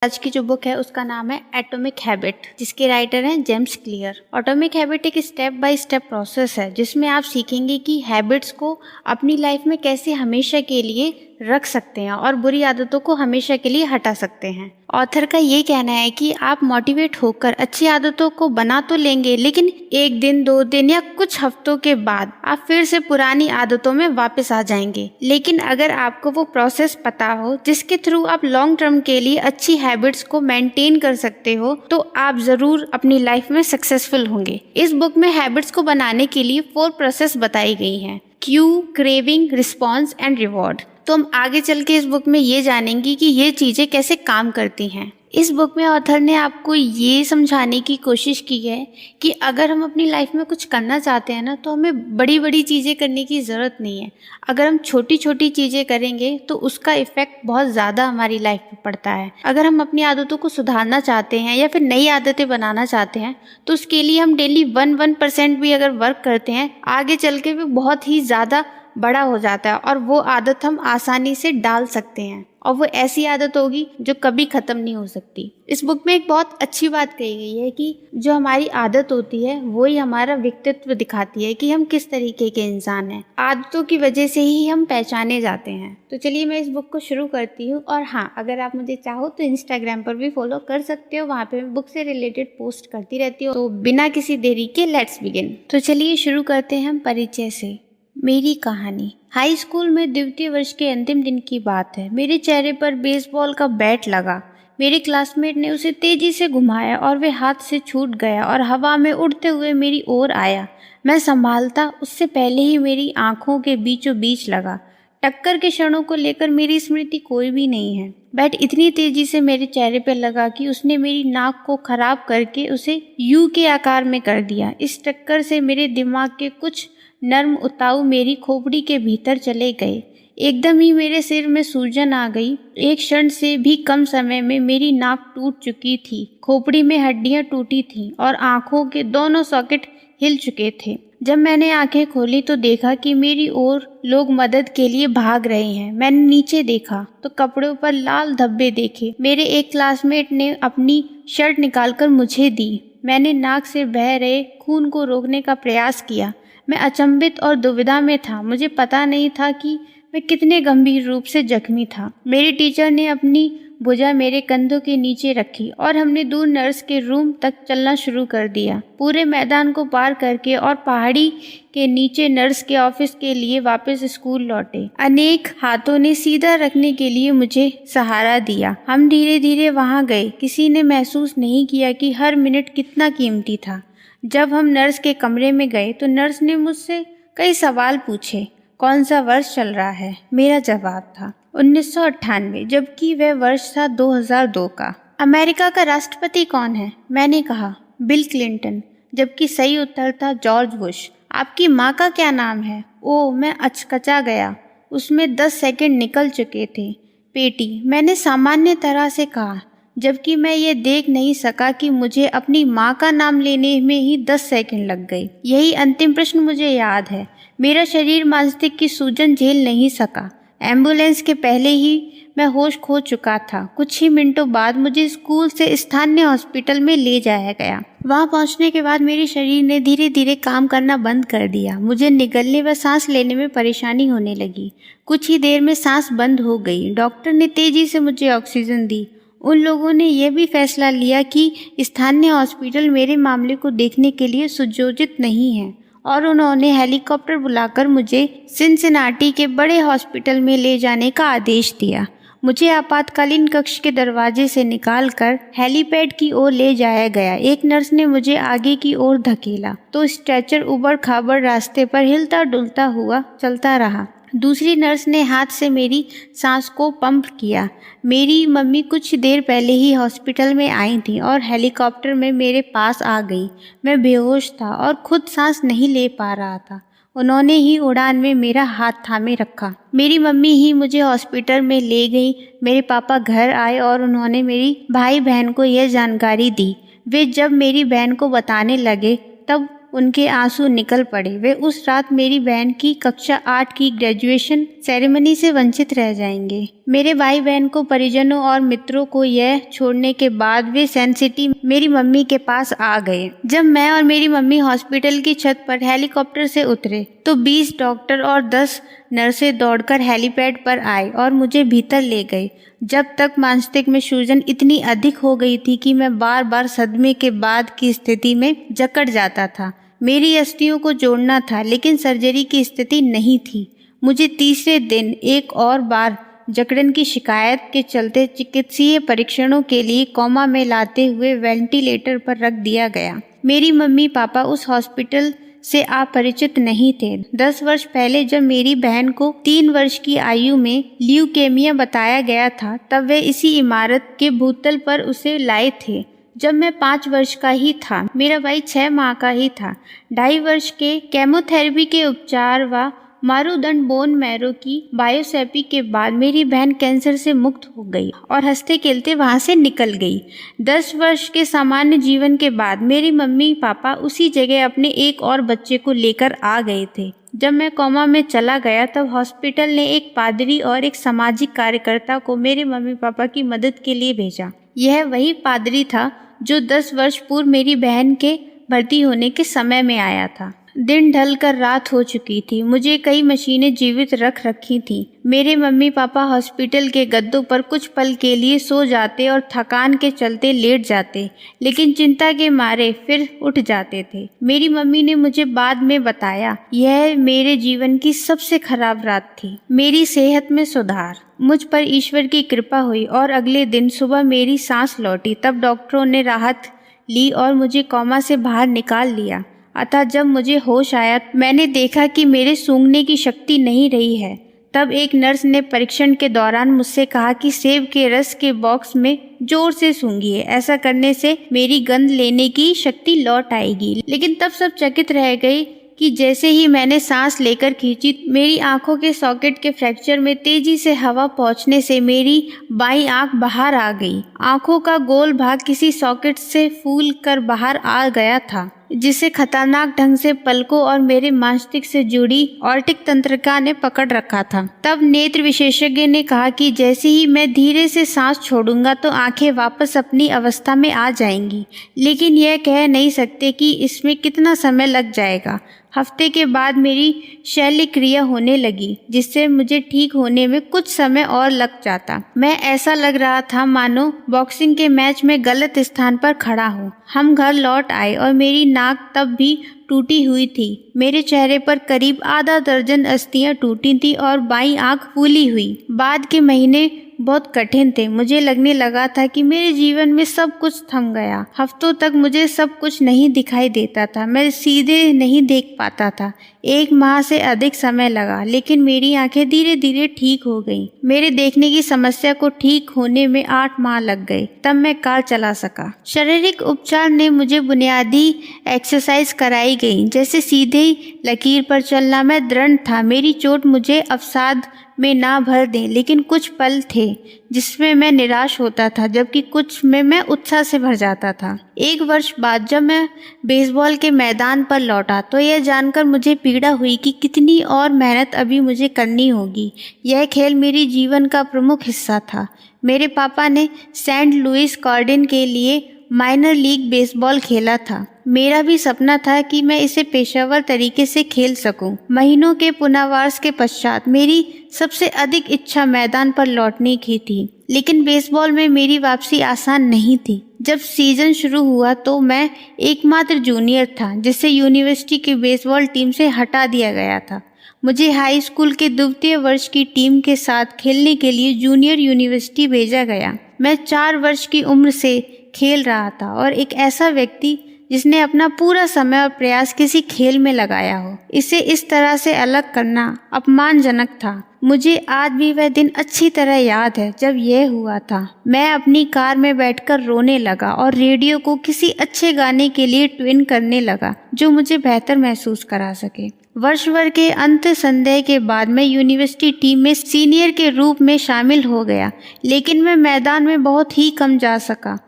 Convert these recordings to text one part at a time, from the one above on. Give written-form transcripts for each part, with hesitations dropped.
आज की जो बुक है उसका नाम है एटॉमिक हैबिट, जिसके राइटर हैं जेम्स क्लियर। एटॉमिक हैबिट एक स्टेप बाय स्टेप प्रोसेस है जिसमें आप सीखेंगे कि हैबिट्स को अपनी लाइफ में कैसे हमेशा के लिए रख सकते हैं और बुरी आदतों को हमेशा के लिए हटा सकते हैं। ऑथर का ये कहना है कि आप मोटिवेट होकर अच्छी आदतों को बना तो लेंगे, लेकिन एक दिन, 2 दिन या कुछ हफ्तों के बाद आप फिर से पुरानी आदतों में वापस आ जाएंगे। लेकिन अगर आपको वो प्रोसेस पता हो जिसके थ्रू आप लॉन्ग टर्म के लिए अच्छी हैबिट्स को मेंटेन कर सकते हो, तो आप जरूर अपनी लाइफ में सक्सेसफुल होंगे। इस बुक में हैबिट्स को बनाने के लिए 4 प्रोसेस बताई गई हैं: Q, craving, response and reward. तो हम आगे चल के इस बुक में ये जानेंगे कि ये चीजें कैसे काम करती हैं। इस बुक में ऑथर ने आपको ये समझाने की कोशिश की है कि अगर हम अपनी लाइफ में कुछ करना चाहते हैं ना, तो हमें बड़ी बड़ी चीज़ें करने की ज़रूरत नहीं है। अगर हम छोटी छोटी चीज़ें करेंगे तो उसका इफ़ेक्ट बहुत ज़्यादा हमारी लाइफ में पड़ता है। अगर हम अपनी आदतों को सुधारना चाहते हैं या फिर नई आदतें बनाना चाहते हैं, तो उसके लिए हम डेली 1% भी अगर वर्क करते हैं, आगे चल के भी बहुत ही ज़्यादा बड़ा हो जाता है और वो आदत हम आसानी से डाल सकते हैं और वो ऐसी आदत होगी जो कभी ख़त्म नहीं हो सकती। इस बुक में एक बहुत अच्छी बात कही गई है कि जो हमारी आदत होती है वो ही हमारा व्यक्तित्व दिखाती है कि हम किस तरीके के इंसान हैं। आदतों की वजह से ही हम पहचाने जाते हैं। तो चलिए मैं इस बुक को शुरू करती हूँ। और हाँ, अगर आप मुझे चाहो तो इंस्टाग्राम पर भी फॉलो कर सकते हो, वहाँ पे मैं बुक से रिलेटेड पोस्ट करती रहती हूँ। तो बिना किसी देरी के लेट्स बिगिन। तो चलिए शुरू करते हैं हम परिचय से। मेरी कहानी। हाई स्कूल में द्वितीय वर्ष के अंतिम दिन की बात है। मेरे चेहरे पर बेसबॉल का बैट लगा। मेरे क्लासमेट ने उसे तेजी से घुमाया और वह हाथ से छूट गया और हवा में उड़ते हुए मेरी ओर आया। मैं संभालता उससे पहले ही मेरी आंखों के बीचों बीच लगा। टक्कर के क्षणों को लेकर मेरी स्मृति कोई भी नहीं है। बैट इतनी तेजी से मेरे चेहरे पर लगा कि उसने मेरी नाक को खराब करके उसे यू के आकार में कर दिया। इस टक्कर से मेरे दिमाग के कुछ नर्म उताऊ मेरी खोपड़ी के भीतर चले गए। एकदम ही मेरे सिर में सूजन आ गई। एक क्षण से भी कम समय में मेरी नाक टूट चुकी थी, खोपड़ी में हड्डियां टूटी थीं और आंखों के दोनों सॉकेट हिल चुके थे। जब मैंने आंखें खोली तो देखा कि मेरी ओर लोग मदद के लिए भाग रहे हैं। मैंने नीचे देखा तो कपड़ों पर लाल धब्बे देखे। मेरे एक क्लासमेट ने अपनी शर्ट निकालकर मुझे दी। मैंने नाक से बह रहे खून को रोकने का प्रयास किया। मैं अचंभित और दुविधा में था। मुझे पता नहीं था कि मैं कितने गंभीर रूप से जख्मी था। मेरे टीचर ने अपनी भुजा मेरे कंधों के नीचे रखी और हमने दूर नर्स के रूम तक चलना शुरू कर दिया। पूरे मैदान को पार करके और पहाड़ी के नीचे नर्स के ऑफिस के लिए वापस स्कूल लौटे। अनेक हाथों ने सीधा रखने के लिए मुझे सहारा दिया। हम धीरे धीरे वहां गए। किसी ने महसूस नहीं किया कि हर मिनट कितना कीमती था। जब हम नर्स के कमरे में गए तो नर्स ने मुझसे कई सवाल पूछे। कौन सा वर्ष चल रहा है? मेरा जवाब था 1998, जबकि वह वर्ष था 2002 का। अमेरिका का राष्ट्रपति कौन है? मैंने कहा बिल क्लिंटन, जबकि सही उत्तर था जॉर्ज बुश। आपकी माँ का क्या नाम है? ओह, मैं अचकचा गया। उसमें 10 सेकंड निकल चुके थे। पेटी, मैंने सामान्य तरह से कहा, जबकि मैं ये देख नहीं सका कि मुझे अपनी माँ का नाम लेने में ही 10 सेकंड लग गए। यही अंतिम प्रश्न मुझे याद है। मेरा शरीर मांसपेशियों की सूजन झेल नहीं सका। एम्बुलेंस के पहले ही मैं होश खो चुका था। कुछ ही मिनटों बाद मुझे स्कूल से स्थानीय हॉस्पिटल में ले जाया गया। वहां पहुंचने के बाद मेरे शरीर ने धीरे धीरे काम करना बंद कर दिया। मुझे निगलने व सांस लेने में परेशानी होने लगी। कुछ ही देर में सांस बंद हो गई। डॉक्टर ने तेजी से मुझे ऑक्सीजन दी। उन लोगों ने यह भी फैसला लिया कि स्थानीय हॉस्पिटल मेरे मामले को देखने के लिए सुयोजित नहीं है और उन्होंने हेलीकॉप्टर बुलाकर मुझे सिनसिनाटी के बड़े हॉस्पिटल में ले जाने का आदेश दिया। मुझे आपातकालीन कक्ष के दरवाजे से निकालकर हेलीपैड की ओर ले जाया गया। एक नर्स ने मुझे आगे की ओर धकेला तो स्ट्रेचर उबड़ खाबड़ रास्ते पर हिलता डुलता हुआ चलता रहा। दूसरी नर्स ने हाथ से मेरी सांस को पंप किया। मेरी मम्मी कुछ देर पहले ही हॉस्पिटल में आई थी और हेलीकॉप्टर में मेरे पास आ गई। मैं बेहोश था और खुद सांस नहीं ले पा रहा था। उन्होंने ही उड़ान में मेरा हाथ थामे रखा। मेरी मम्मी ही मुझे हॉस्पिटल में ले गई। मेरे पापा घर आए और उन्होंने मेरी भाई बहन को यह जानकारी दी। वे जब मेरी बहन को बताने लगे तब उनके आंसू निकल पड़े। वे उस रात मेरी बहन की कक्षा 8 की ग्रेजुएशन सेरेमनी से वंचित रह जाएंगे। मेरे भाई बहन को, परिजनों और मित्रों को यह छोड़ने के बाद वे सन सिटी मेरी मम्मी के पास आ गए। जब मैं और मेरी मम्मी हॉस्पिटल की छत पर हेलीकॉप्टर से उतरे तो 20 डॉक्टर और 10 नर्सें दौड़कर हेलीपैड पर आए और मुझे भीतर ले गए। जब तक मस्तिष्क में सूजन इतनी अधिक हो गई थी कि मैं बार बार सदमे के बाद की स्थिति में जकड़ जाता था। मेरी अस्थियों को जोड़ना था, लेकिन सर्जरी की स्थिति नहीं थी। मुझे तीसरे दिन एक और बार जकड़न की शिकायत के चलते चिकित्सीय परीक्षणों के लिए कोमा में लाते हुए वेंटिलेटर पर रख दिया गया। मेरी मम्मी पापा उस हॉस्पिटल से अपरिचित नहीं थे। 10 वर्ष पहले जब मेरी बहन को 3 वर्ष की आयु में ल्यूकेमिया बताया गया था, तब वे इसी इमारत के भूतल पर उसे लाए थे। जब मैं 5 वर्ष का ही था, मेरा भाई 6 माह का ही था। 2.5 वर्ष के केमोथेरेपी के उपचार व मारूदंड बोन मैरो की बायोसेपी के बाद मेरी बहन कैंसर से मुक्त हो गई और हंसते खेलते वहां से निकल गई। 10 वर्ष के सामान्य जीवन के बाद मेरी मम्मी पापा उसी जगह अपने एक और बच्चे को लेकर आ गए थे। जब मैं कोमा में चला गया तब हॉस्पिटल ने एक पादरी और एक सामाजिक कार्यकर्ता को मेरे मम्मी पापा की मदद के लिए भेजा। यह वही पादरी था जो 10 वर्ष पूर्व मेरी बहन के भर्ती होने के समय में आया था। दिन ढल कर रात हो चुकी थी। मुझे कई मशीनें जीवित रख रखी थीं। मेरे मम्मी पापा हॉस्पिटल के गद्दों पर कुछ पल के लिए सो जाते और थकान के चलते लेट जाते, लेकिन चिंता के मारे फिर उठ जाते थे। मेरी मम्मी ने मुझे बाद में बताया, यह मेरे जीवन की सबसे खराब रात थी। मेरी सेहत में सुधार, मुझ पर ईश्वर की कृपा हुई और अगले दिन सुबह मेरी सांस लौटी। तब डॉक्टरों ने राहत ली और मुझे कोमा से बाहर निकाल लिया। अतः जब मुझे होश आया, मैंने देखा कि मेरे सूंघने की शक्ति नहीं रही है। तब एक नर्स ने परीक्षण के दौरान मुझसे कहा कि सेब के रस के बॉक्स में जोर से सूंघिए, ऐसा करने से मेरी गंध लेने की शक्ति लौट आएगी। लेकिन तब सब चकित रह गए कि जैसे ही मैंने सांस लेकर खींची, मेरी आंखों के सॉकेट के फ्रैक्चर में तेजी से हवा पहुंचने से मेरी बाईं आंख बाहर आ गई। आंखों का गोल भाग किसी सॉकेट से फूल कर बाहर आ गया था, जिसे खतरनाक ढंग से पलकों और मेरे मस्तिष्क से जुड़ी ऑर्टिक तंत्रिका ने पकड़ रखा था। तब नेत्र विशेषज्ञ ने कहा कि जैसे ही मैं धीरे से सांस छोड़ूंगा तो आंखें वापस अपनी अवस्था में आ जाएंगी, लेकिन यह कह नहीं सकते कि इसमें कितना समय लग जाएगा। हफ्ते के बाद मेरी शल्य क्रिया होने लगी, जिससे मुझे ठीक होने में कुछ समय और लग जाता। मैं ऐसा लग रहा था मानो बॉक्सिंग के मैच में गलत स्थान पर खड़ा हूँ। हम घर लौट आए और मेरी नाक तब भी टूटी हुई थी। मेरे चेहरे पर करीब आधा दर्जन अस्थियां टूटी थी और बाईं आंख फूली हुई। बाद के महीने बहुत कठिन थे। मुझे लगने लगा था कि मेरे जीवन में सब कुछ थम गया। हफ्तों तक मुझे सब कुछ नहीं दिखाई देता था। मैं सीधे नहीं देख पाता था। 1 माह से अधिक समय लगा, लेकिन मेरी आंखें धीरे धीरे ठीक हो गईं। मेरे देखने की समस्या को ठीक होने में 8 माह लग गए। तब मैं कार चला सका। शारीरिक उपचार ने मुझे बुनियादी एक्सरसाइज कराई गई, जैसे सीधे लकीर पर चलना। मैं दृढ़ था। मेरी चोट मुझे अवसाद में ना भर दें, लेकिन कुछ पल थे जिसमें मैं निराश होता था, जबकि कुछ में मैं उत्साह से भर जाता था। 1 वर्ष बाद जब मैं बेसबॉल के मैदान पर लौटा तो यह जानकर मुझे पीड़ा हुई कि कितनी और मेहनत अभी मुझे करनी होगी। यह खेल मेरी जीवन का प्रमुख हिस्सा था। मेरे पापा ने सेंट लुइस कार्डिन के लिए माइनर लीग बेसबॉल खेला था। मेरा भी सपना था कि मैं इसे पेशेवर तरीके से खेल सकूं। महीनों के पुनर्वास के पश्चात मेरी सबसे अधिक इच्छा मैदान पर लौटने की थी, लेकिन बेसबॉल में मेरी वापसी आसान नहीं थी। जब सीजन शुरू हुआ तो मैं एकमात्र जूनियर था जिसे यूनिवर्सिटी की बेसबॉल टीम से हटा दिया गया था। मुझे हाई स्कूल के द्वितीय वर्ष की टीम के साथ खेलने के लिए जूनियर यूनिवर्सिटी भेजा गया। मैं 4 वर्ष की उम्र से खेल रहा था और एक ऐसा व्यक्ति जिसने अपना पूरा समय और प्रयास किसी खेल में लगाया हो, इसे इस तरह से अलग करना अपमानजनक था। मुझे आज भी वह दिन अच्छी तरह याद है जब यह हुआ था। मैं अपनी कार में बैठकर रोने लगा और रेडियो को किसी अच्छे गाने के लिए ट्यून करने लगा जो मुझे बेहतर महसूस करा सके। वर्ष भर के अंत संदेह के बाद मैं यूनिवर्सिटी टीम में सीनियर के रूप में शामिल हो गया, लेकिन मैं मैदान में बहुत ही कम जा सका।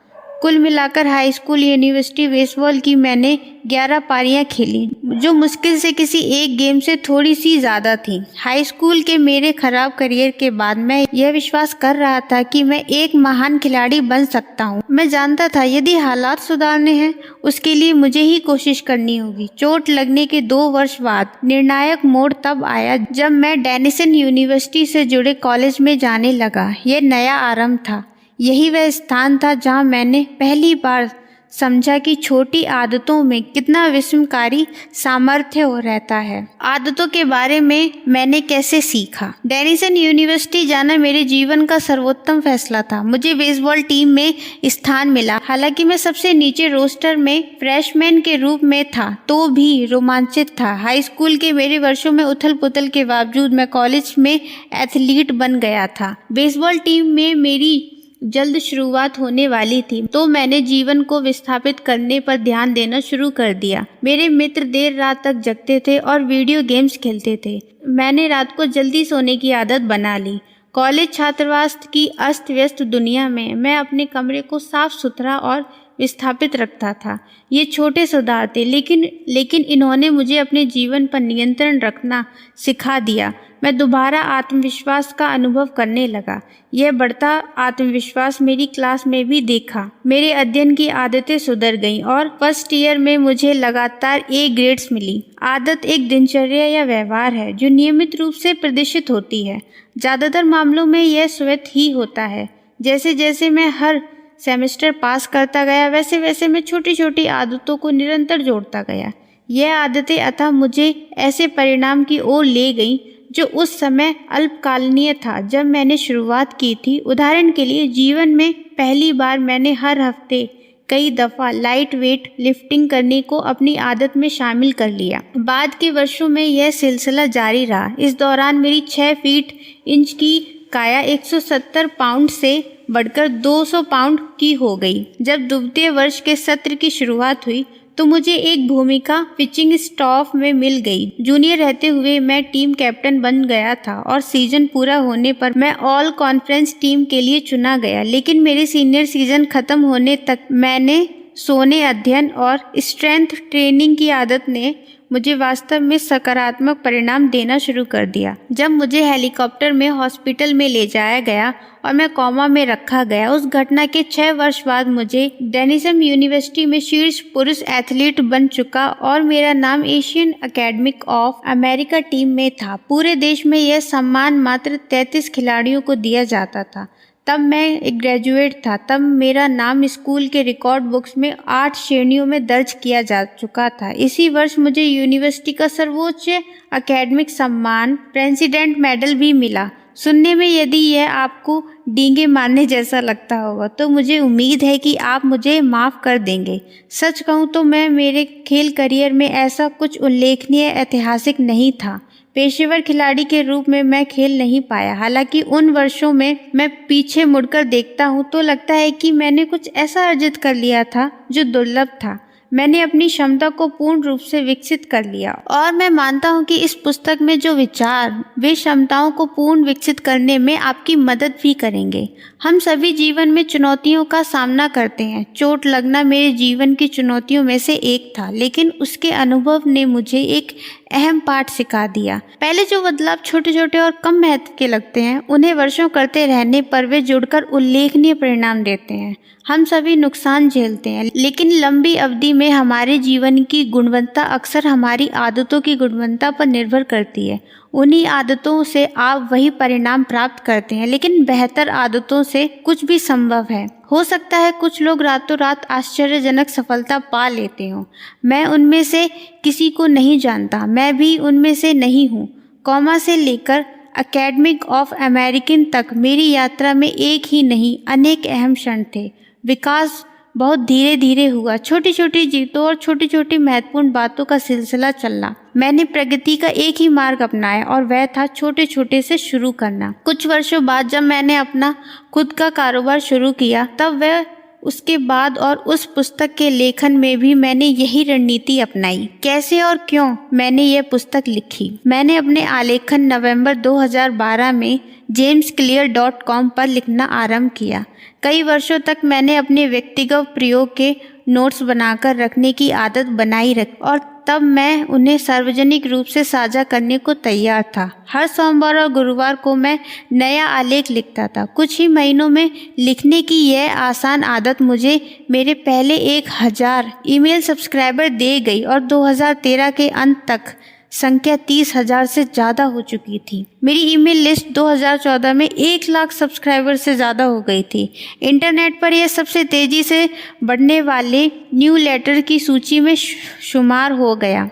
कुल मिलाकर हाई स्कूल यूनिवर्सिटी बेसबॉल की मैंने 11 पारियां खेली, जो मुश्किल से किसी एक गेम से थोड़ी सी ज़्यादा थी। हाई स्कूल के मेरे खराब करियर के बाद मैं यह विश्वास कर रहा था कि मैं एक महान खिलाड़ी बन सकता हूँ। मैं जानता था यदि हालात सुधारने हैं उसके लिए मुझे ही कोशिश करनी होगी। चोट लगने के 2 वर्ष बाद निर्णायक मोड़ तब आया जब मैं डेनिसन यूनिवर्सिटी से जुड़े कॉलेज में जाने लगा। यह नया आरंभ था। यही वह स्थान था जहां मैंने पहली बार समझा कि छोटी आदतों में कितना विस्मयकारी सामर्थ्य हो रहता है। आदतों के बारे में मैंने कैसे सीखा। डेनिसन यूनिवर्सिटी जाना मेरे जीवन का सर्वोत्तम फैसला था। मुझे बेसबॉल टीम में स्थान मिला। हालांकि मैं सबसे नीचे रोस्टर में फ्रेशमैन के रूप में था, तो भी रोमांचित था। हाई स्कूल के मेरे वर्षों में उथल पुथल के बावजूद मैं कॉलेज में एथलीट बन गया था। बेसबॉल टीम में मेरी जल्द शुरुआत होने वाली थी, तो मैंने जीवन को विस्थापित करने पर ध्यान देना शुरू कर दिया। मेरे मित्र देर रात तक जगते थे और वीडियो गेम्स खेलते थे। मैंने रात को जल्दी सोने की आदत बना ली। कॉलेज छात्रावास की अस्त व्यस्त दुनिया में मैं अपने कमरे को साफ सुथरा और विस्थापित रखता था। ये छोटे सुधार थे, लेकिन इन्होंने मुझे अपने जीवन पर नियंत्रण रखना सिखा दिया। मैं दोबारा आत्मविश्वास का अनुभव करने लगा। यह बढ़ता आत्मविश्वास मेरी क्लास में भी देखा। मेरे अध्ययन की आदतें सुधर गईं और फर्स्ट ईयर में मुझे लगातार ए ग्रेड्स मिली। आदत एक दिनचर्या या व्यवहार है जो नियमित रूप से प्रदर्शित होती है। ज़्यादातर मामलों में यह स्वतः ही होता है। जैसे जैसे मैं हर सेमेस्टर पास करता गया, वैसे वैसे मैं छोटी छोटी आदतों को निरंतर जोड़ता गया। यह आदतें अतः मुझे ऐसे परिणाम की ओर ले गईं जो उस समय अल्पकालीन था जब मैंने शुरुआत की थी। उदाहरण के लिए, जीवन में पहली बार मैंने हर हफ्ते कई दफ़ा लाइट वेट लिफ्टिंग करने को अपनी आदत में शामिल कर लिया। बाद के वर्षों में यह सिलसिला जारी रहा। इस दौरान मेरी 6 फीट इंच की काया 170 पाउंड से बढ़कर 200 पाउंड की हो गई। जब द्वितीय वर्ष के सत्र की शुरुआत हुई तो मुझे एक भूमिका पिचिंग स्टाफ में मिल गई। जूनियर रहते हुए मैं टीम कैप्टन बन गया था और सीजन पूरा होने पर मैं ऑल कॉन्फ्रेंस टीम के लिए चुना गया। लेकिन मेरे सीनियर सीजन खत्म होने तक मैंने सोने, अध्ययन और स्ट्रेंथ ट्रेनिंग की आदत ने मुझे वास्तव में सकारात्मक परिणाम देना शुरू कर दिया। जब मुझे हेलीकॉप्टर में हॉस्पिटल में ले जाया गया और मैं कोमा में रखा गया, उस घटना के 6 वर्ष बाद मुझे डेनिसन यूनिवर्सिटी में शीर्ष पुरुष एथलीट बन चुका और मेरा नाम Asian academy of America team में था। पूरे देश में यह सम्मान मात्र 33 खिलाड़ियों को दिया जाता था। तब मैं एक ग्रेजुएट था। तब मेरा नाम स्कूल के रिकॉर्ड बुक्स में 8 श्रेणियों में दर्ज किया जा चुका था। इसी वर्ष मुझे यूनिवर्सिटी का सर्वोच्च एकेडमिक सम्मान प्रेसिडेंट मेडल भी मिला। सुनने में यदि यह आपको डींगे मारने जैसा लगता होगा तो मुझे उम्मीद है कि आप मुझे माफ़ कर देंगे। सच कहूँ तो मैं मेरे खेल करियर में ऐसा कुछ उल्लेखनीय ऐतिहासिक नहीं था। पेशेवर खिलाड़ी के रूप में मैं खेल नहीं पाया। हालांकि उन वर्षों में मैं पीछे मुड़कर देखता हूँ तो लगता है कि मैंने कुछ ऐसा अर्जित कर लिया था जो दुर्लभ था। मैंने अपनी क्षमता को पूर्ण रूप से विकसित कर लिया और मैं मानता हूँ कि इस पुस्तक में जो विचार वे क्षमताओं को पूर्ण विकसित करने में आपकी मदद भी करेंगे। हम सभी जीवन में चुनौतियों का सामना करते हैं। चोट लगना मेरे जीवन की चुनौतियों में से एक था, लेकिन उसके अनुभव ने मुझे एक अहम पाठ सिखा दिया। पहले जो बदलाव छोटे छोटे और कम महत्व के लगते हैं, उन्हें वर्षों करते रहने पर वे जुड़कर उल्लेखनीय परिणाम देते हैं। हम सभी नुकसान झेलते हैं, लेकिन लंबी अवधि में हमारे जीवन की गुणवत्ता अक्सर हमारी आदतों की गुणवत्ता पर निर्भर करती है। उन्हीं आदतों से आप वही परिणाम प्राप्त करते हैं, लेकिन बेहतर आदतों से कुछ भी संभव है। हो सकता है कुछ लोग रातों रात आश्चर्यजनक सफलता पा लेते हों। मैं उनमें से किसी को नहीं जानता। मैं भी उनमें से नहीं हूँ। कोमा से लेकर अकेडमी ऑफ अमेरिकन तक मेरी यात्रा में एक ही नहीं अनेक अहम क्षण थे। विकास बहुत धीरे धीरे हुआ। छोटी छोटी जीतों और छोटी छोटी महत्वपूर्ण बातों का सिलसिला चलना। मैंने प्रगति का एक ही मार्ग अपनाया और वह था छोटे छोटे से शुरू करना। कुछ वर्षों बाद जब मैंने अपना खुद का कारोबार शुरू किया, तब वह उसके बाद और उस पुस्तक के लेखन में भी मैंने यही रणनीति अपनाई। कैसे और क्यों मैंने यह पुस्तक लिखी। मैंने अपने आलेखन नवंबर 2012 में jamesclear.com पर लिखना आरंभ किया। कई वर्षों तक मैंने अपने व्यक्तिगत प्रयोग के नोट्स बनाकर रखने की आदत बनाई रखी और तब मैं उन्हें सार्वजनिक रूप से साझा करने को तैयार था। हर सोमवार और गुरुवार को मैं नया आलेख लिखता था। कुछ ही महीनों में लिखने की यह आसान आदत मुझे मेरे पहले 1000 ईमेल सब्सक्राइबर दे गई और 2013 के अंत तक संख्या 30,000 से ज़्यादा हो चुकी थी। मेरी ईमेल लिस्ट 2014 में 1 लाख सब्सक्राइबर से ज़्यादा हो गई थी। इंटरनेट पर यह सबसे तेज़ी से बढ़ने वाले न्यूज़लेटर की सूची में शुमार हो गया।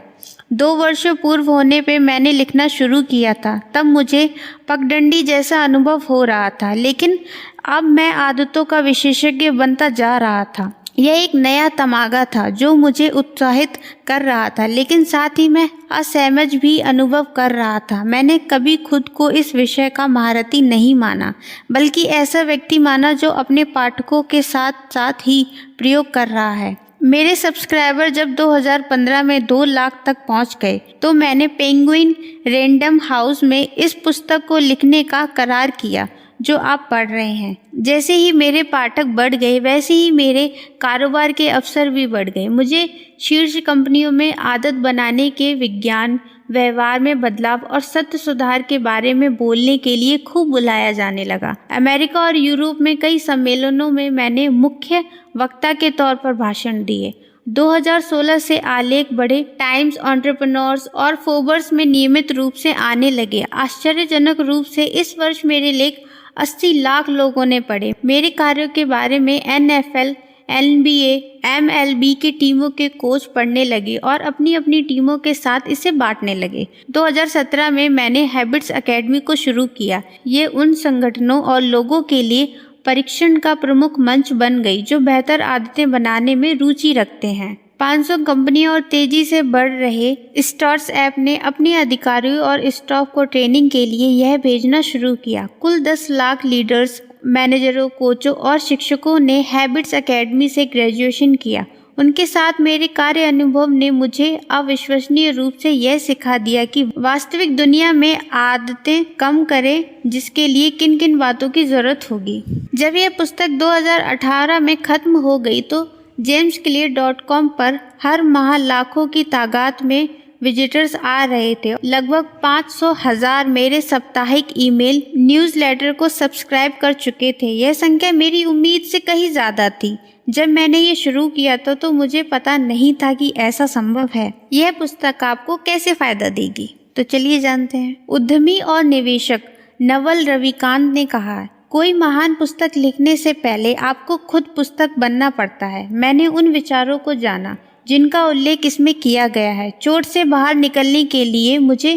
2 वर्षों पूर्व होने पे मैंने लिखना शुरू किया था। तब मुझे पगडंडी जैसा अनुभव हो रहा था, लेकिन अब मैं आदतों का विशेषज्ञ बनता जा रहा था। यह एक नया तमगा था जो मुझे उत्साहित कर रहा था, लेकिन साथ ही मैं असहज भी अनुभव कर रहा था। मैंने कभी खुद को इस विषय का महारथी नहीं माना, बल्कि ऐसा व्यक्ति माना जो अपने पाठकों के साथ साथ ही प्रयोग कर रहा है। मेरे सब्सक्राइबर जब 2015 में 2 लाख तक पहुंच गए तो मैंने पेंगुइन रैंडम हाउस में इस पुस्तक को लिखने का करार किया जो आप पढ़ रहे हैं। जैसे ही मेरे पाठक बढ़ गए वैसे ही मेरे कारोबार के अवसर भी बढ़ गए। मुझे शीर्ष कंपनियों में आदत बनाने के विज्ञान, व्यवहार में बदलाव और सत्य सुधार के बारे में बोलने के लिए खूब बुलाया जाने लगा। अमेरिका और यूरोप में कई सम्मेलनों में मैंने मुख्य वक्ता के तौर पर भाषण दिए। 2016 से आलेख बड़े टाइम्स, एंटरप्रेन्योर्स और फोर्ब्स में नियमित रूप से आने लगे। आश्चर्यजनक रूप से इस वर्ष मेरे लेख 80 लाख लोगों ने पढ़े। मेरे कार्यों के बारे में NFL, NBA, MLB की टीमों के कोच पढ़ने लगे और अपनी अपनी टीमों के साथ इसे बांटने लगे। 2017 में मैंने हैबिट्स एकेडमी को शुरू किया। ये उन संगठनों और लोगों के लिए परीक्षण का प्रमुख मंच बन गई जो बेहतर आदतें बनाने में रुचि रखते हैं। 500 कंपनियां और तेजी से बढ़ रहे स्टार्स ऐप ने अपने अधिकारियों और स्टाफ को ट्रेनिंग के लिए यह भेजना शुरू किया। कुल 10 लाख लीडर्स, मैनेजरों, कोचों और शिक्षकों ने हैबिट्स एकेडमी से ग्रेजुएशन किया। उनके साथ मेरे कार्य अनुभव ने मुझे अविश्वसनीय रूप से यह सिखा दिया कि वास्तविक दुनिया में आदतें कम करें जिसके लिए किन किन बातों की जरूरत होगी। जब यह पुस्तक 2018 में खत्म हो गई तो jamesclear.com पर हर माह लाखों की तादाद में विजिटर्स आ रहे थे। लगभग 500,000 मेरे साप्ताहिक ईमेल न्यूज़लेटर को सब्सक्राइब कर चुके थे। यह संख्या मेरी उम्मीद से कहीं ज़्यादा थी। जब मैंने ये शुरू किया था तो मुझे पता नहीं था कि ऐसा संभव है। यह पुस्तक आपको कैसे फ़ायदा देगी, तो चलिए जानते हैं। उद्यमी और निवेशक नवल रविकांत ने कहा, कोई महान पुस्तक लिखने से पहले आपको खुद पुस्तक बनना पड़ता है। मैंने उन विचारों को जाना जिनका उल्लेख इसमें किया गया है। चोट से बाहर निकलने के लिए मुझे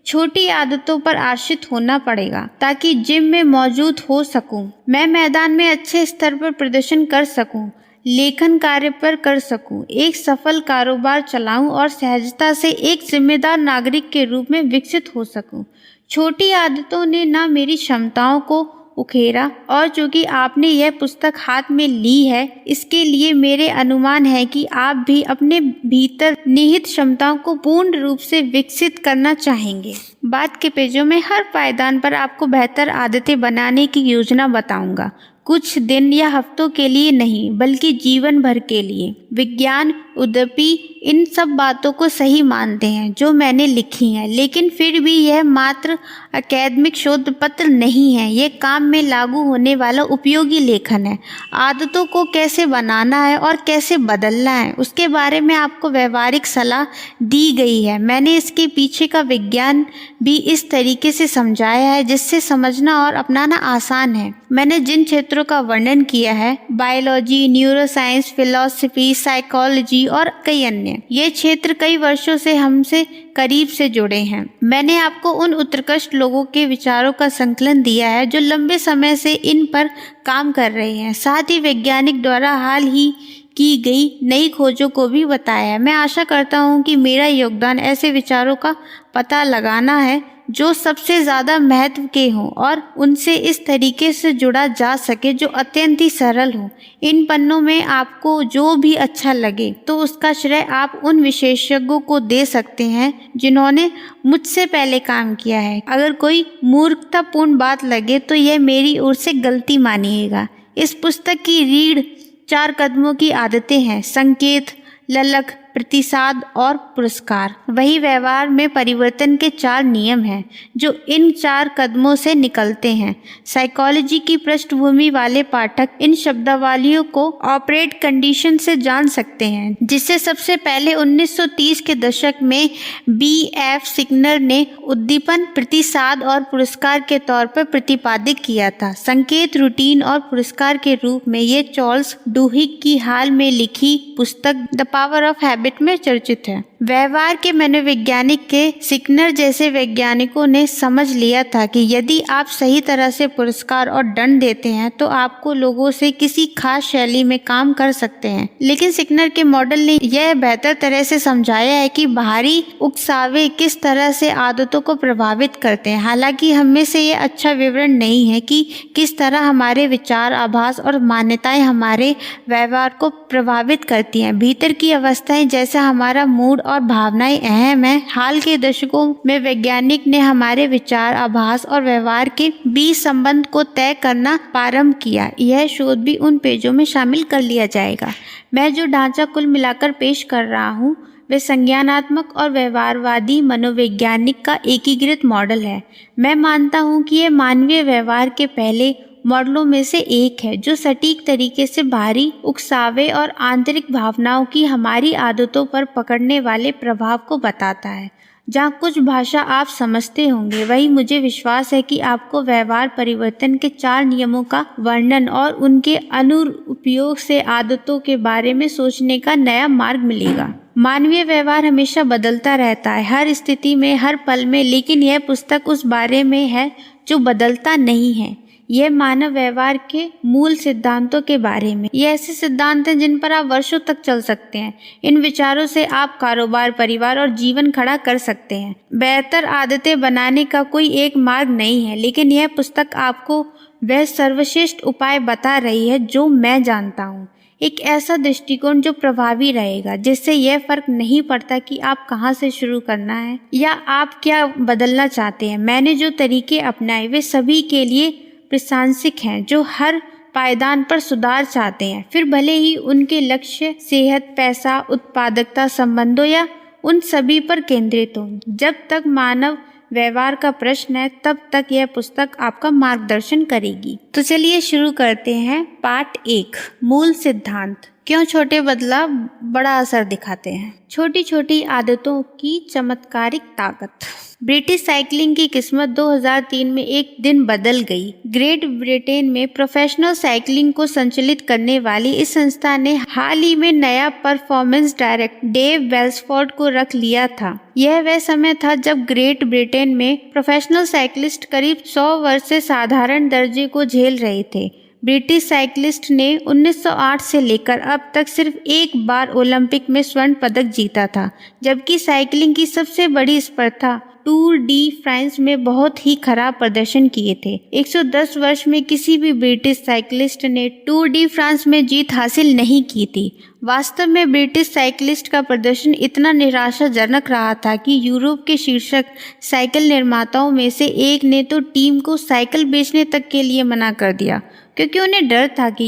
छोटी आदतों पर आश्रित होना पड़ेगा ताकि जिम में मौजूद हो सकूं। मैं मैदान में अच्छे स्तर पर प्रदर्शन कर सकूं, लेखन कार्य पर कर सकूं, एक सफल कारोबार चलाऊं और सहजता से एक जिम्मेदार नागरिक के रूप में विकसित हो सकूं। छोटी आदतों ने ना मेरी क्षमताओं को उखेरा और चूंकि आपने यह पुस्तक हाथ में ली है, इसके लिए मेरे अनुमान है कि आप भी अपने भीतर निहित क्षमताओं को पूर्ण रूप से विकसित करना चाहेंगे। बाद के पेजों में हर पायदान पर आपको बेहतर आदतें बनाने की योजना बताऊंगा, कुछ दिन या हफ्तों के लिए नहीं बल्कि जीवन भर के लिए। विज्ञान उद्यपी इन सब बातों को सही मानते हैं जो मैंने लिखी हैं, लेकिन फिर भी यह मात्र अकादमिक शोध पत्र नहीं है। यह काम में लागू होने वाला उपयोगी लेखन है। आदतों को कैसे बनाना है और कैसे बदलना है उसके बारे में आपको व्यवहारिक सलाह दी गई है। मैंने इसके पीछे का विज्ञान भी इस तरीके से समझाया है जिससे समझना और अपनाना आसान है। मैंने जिन क्षेत्रों का वर्णन किया है, बायोलॉजी, न्यूरोसाइंस, फिलॉसफी, साइकोलॉजी और कई अन्य, ये क्षेत्र कई वर्षों से हमसे करीब से जुड़े हैं। मैंने आपको उन उत्कृष्ट लोगों के विचारों का संकलन दिया है जो लंबे समय से इन पर काम कर रहे हैं। साथ ही वैज्ञानिक द्वारा हाल ही की गई नई खोजों को भी बताया है। मैं आशा करता हूं कि मेरा योगदान ऐसे विचारों का पता लगाना है जो सबसे ज़्यादा महत्व के हों और उनसे इस तरीके से जुड़ा जा सके जो अत्यंत ही सरल हो। इन पन्नों में आपको जो भी अच्छा लगे तो उसका श्रेय आप उन विशेषज्ञों को दे सकते हैं जिन्होंने मुझसे पहले काम किया है। अगर कोई मूर्खतापूर्ण बात लगे तो यह मेरी ओर से गलती मानिएगा। इस पुस्तक की रीढ़ 4 कदमों की आदतें हैं: संकेत, ललक, प्रतिसाद और पुरस्कार। वही व्यवहार में परिवर्तन के 4 नियम हैं जो इन 4 कदमों से निकलते हैं। साइकोलॉजी की पृष्ठभूमि वाले पाठक इन शब्दावलियों को ऑपरेट कंडीशन से जान सकते हैं, जिसे सबसे पहले 1930 के दशक में B.F. सिग्नर ने उद्दीपन, प्रतिसाद और पुरस्कार के तौर पर प्रतिपादित किया था। संकेत, रूटीन और पुरस्कार के रूप में ये चार्ल्स डुहिग की हाल में लिखी पुस्तक द पावर ऑफ हैबिट में चर्चित है। व्यवहार के मनोवैज्ञानिक के सिग्नर जैसे वैज्ञानिकों ने समझ लिया था कि यदि आप सही तरह से पुरस्कार और दंड देते हैं तो आपको लोगों से किसी खास शैली में काम कर सकते हैं। लेकिन सिग्नर के मॉडल ने यह बेहतर तरह से समझाया है कि बाहरी उकसावे किस तरह से आदतों को प्रभावित करते हैं। हालांकि हम में से यह अच्छा विवरण नहीं है कि किस तरह हमारे विचार, आभास और मान्यताएं हमारे व्यवहार को प्रभावित करती हैं। भीतर की अवस्थाएं जैसा हमारा मूड और भावनाएं अहम है। हाल के दशकों में वैज्ञानिक ने हमारे विचार, आभास और व्यवहार के बीच संबंध को तय करना प्रारंभ किया। यह शोध भी उन पेजों में शामिल कर लिया जाएगा। मैं जो ढांचा कुल मिलाकर पेश कर रहा हूँ वे संज्ञानात्मक और व्यवहारवादी मनोवैज्ञानिक का एकीकृत मॉडल है। मैं मानता हूँ कि यह मानवीय व्यवहार के पहले मॉडलों में से एक है जो सटीक तरीके से बाहरी उकसावे और आंतरिक भावनाओं की हमारी आदतों पर पकड़ने वाले प्रभाव को बताता है। जहाँ कुछ भाषा आप समझते होंगे, वही मुझे विश्वास है कि आपको व्यवहार परिवर्तन के 4 नियमों का वर्णन और उनके अनुप्रयोग से आदतों के बारे में सोचने का नया मार्ग मिलेगा। मानवीय व्यवहार हमेशा बदलता रहता है, हर स्थिति में, हर पल में, लेकिन यह पुस्तक उस बारे में है जो बदलता नहीं है। यह मानव व्यवहार के मूल सिद्धांतों के बारे में। ये ऐसे सिद्धांत हैं जिन पर आप वर्षों तक चल सकते हैं। इन विचारों से आप कारोबार, परिवार और जीवन खड़ा कर सकते हैं। बेहतर आदतें बनाने का कोई एक मार्ग नहीं है, लेकिन यह पुस्तक आपको वह सर्वश्रेष्ठ उपाय बता रही है जो मैं जानता हूँ। एक ऐसा दृष्टिकोण जो प्रभावी रहेगा, जिससे यह फर्क नहीं पड़ता कि आप कहाँ से शुरू करना है या आप क्या बदलना चाहते हैं। मैंने जो तरीके अपनाए वे सभी के लिए प्रासंगिक हैं जो हर पायदान पर सुधार चाहते हैं, फिर भले ही उनके लक्ष्य सेहत, पैसा, उत्पादकता, संबंधों या उन सभी पर केंद्रित हो। जब तक मानव व्यवहार का प्रश्न है तब तक यह पुस्तक आपका मार्गदर्शन करेगी। तो चलिए शुरू करते हैं। पार्ट 1, मूल सिद्धांत। क्यों छोटे बदलाव बड़ा असर दिखाते हैं। छोटी छोटी आदतों की चमत्कारिक ताकत। ब्रिटिश साइकिलिंग की किस्मत 2003 में एक दिन बदल गई। ग्रेट ब्रिटेन में प्रोफेशनल साइकिलिंग को संचालित करने वाली इस संस्था ने हाल ही में नया परफॉर्मेंस डायरेक्टर डेव बेल्सफोर्ड को रख लिया था। यह वह समय था जब ग्रेट ब्रिटेन में प्रोफेशनल साइकिलिस्ट करीब 100 वर्ष से साधारण दर्जे को झेल रहे थे। ब्रिटिश साइकिलिस्ट ने 1908 से लेकर अब तक सिर्फ एक बार ओलंपिक में स्वर्ण पदक जीता था, जबकि साइकिलिंग की सबसे बड़ी स्पर्धा टूर डी फ्रांस में बहुत ही खराब प्रदर्शन किए थे। 110 वर्ष में किसी भी ब्रिटिश साइकिलिस्ट ने टूर डी फ्रांस में जीत हासिल नहीं की थी। वास्तव में ब्रिटिश साइकिलिस्ट का प्रदर्शन इतना निराशाजनक रहा था कि यूरोप के शीर्षक साइकिल निर्माताओं में से एक ने तो टीम को साइकिल बेचने तक के लिए मना कर दिया, क्योंकि उन्हें डर था कि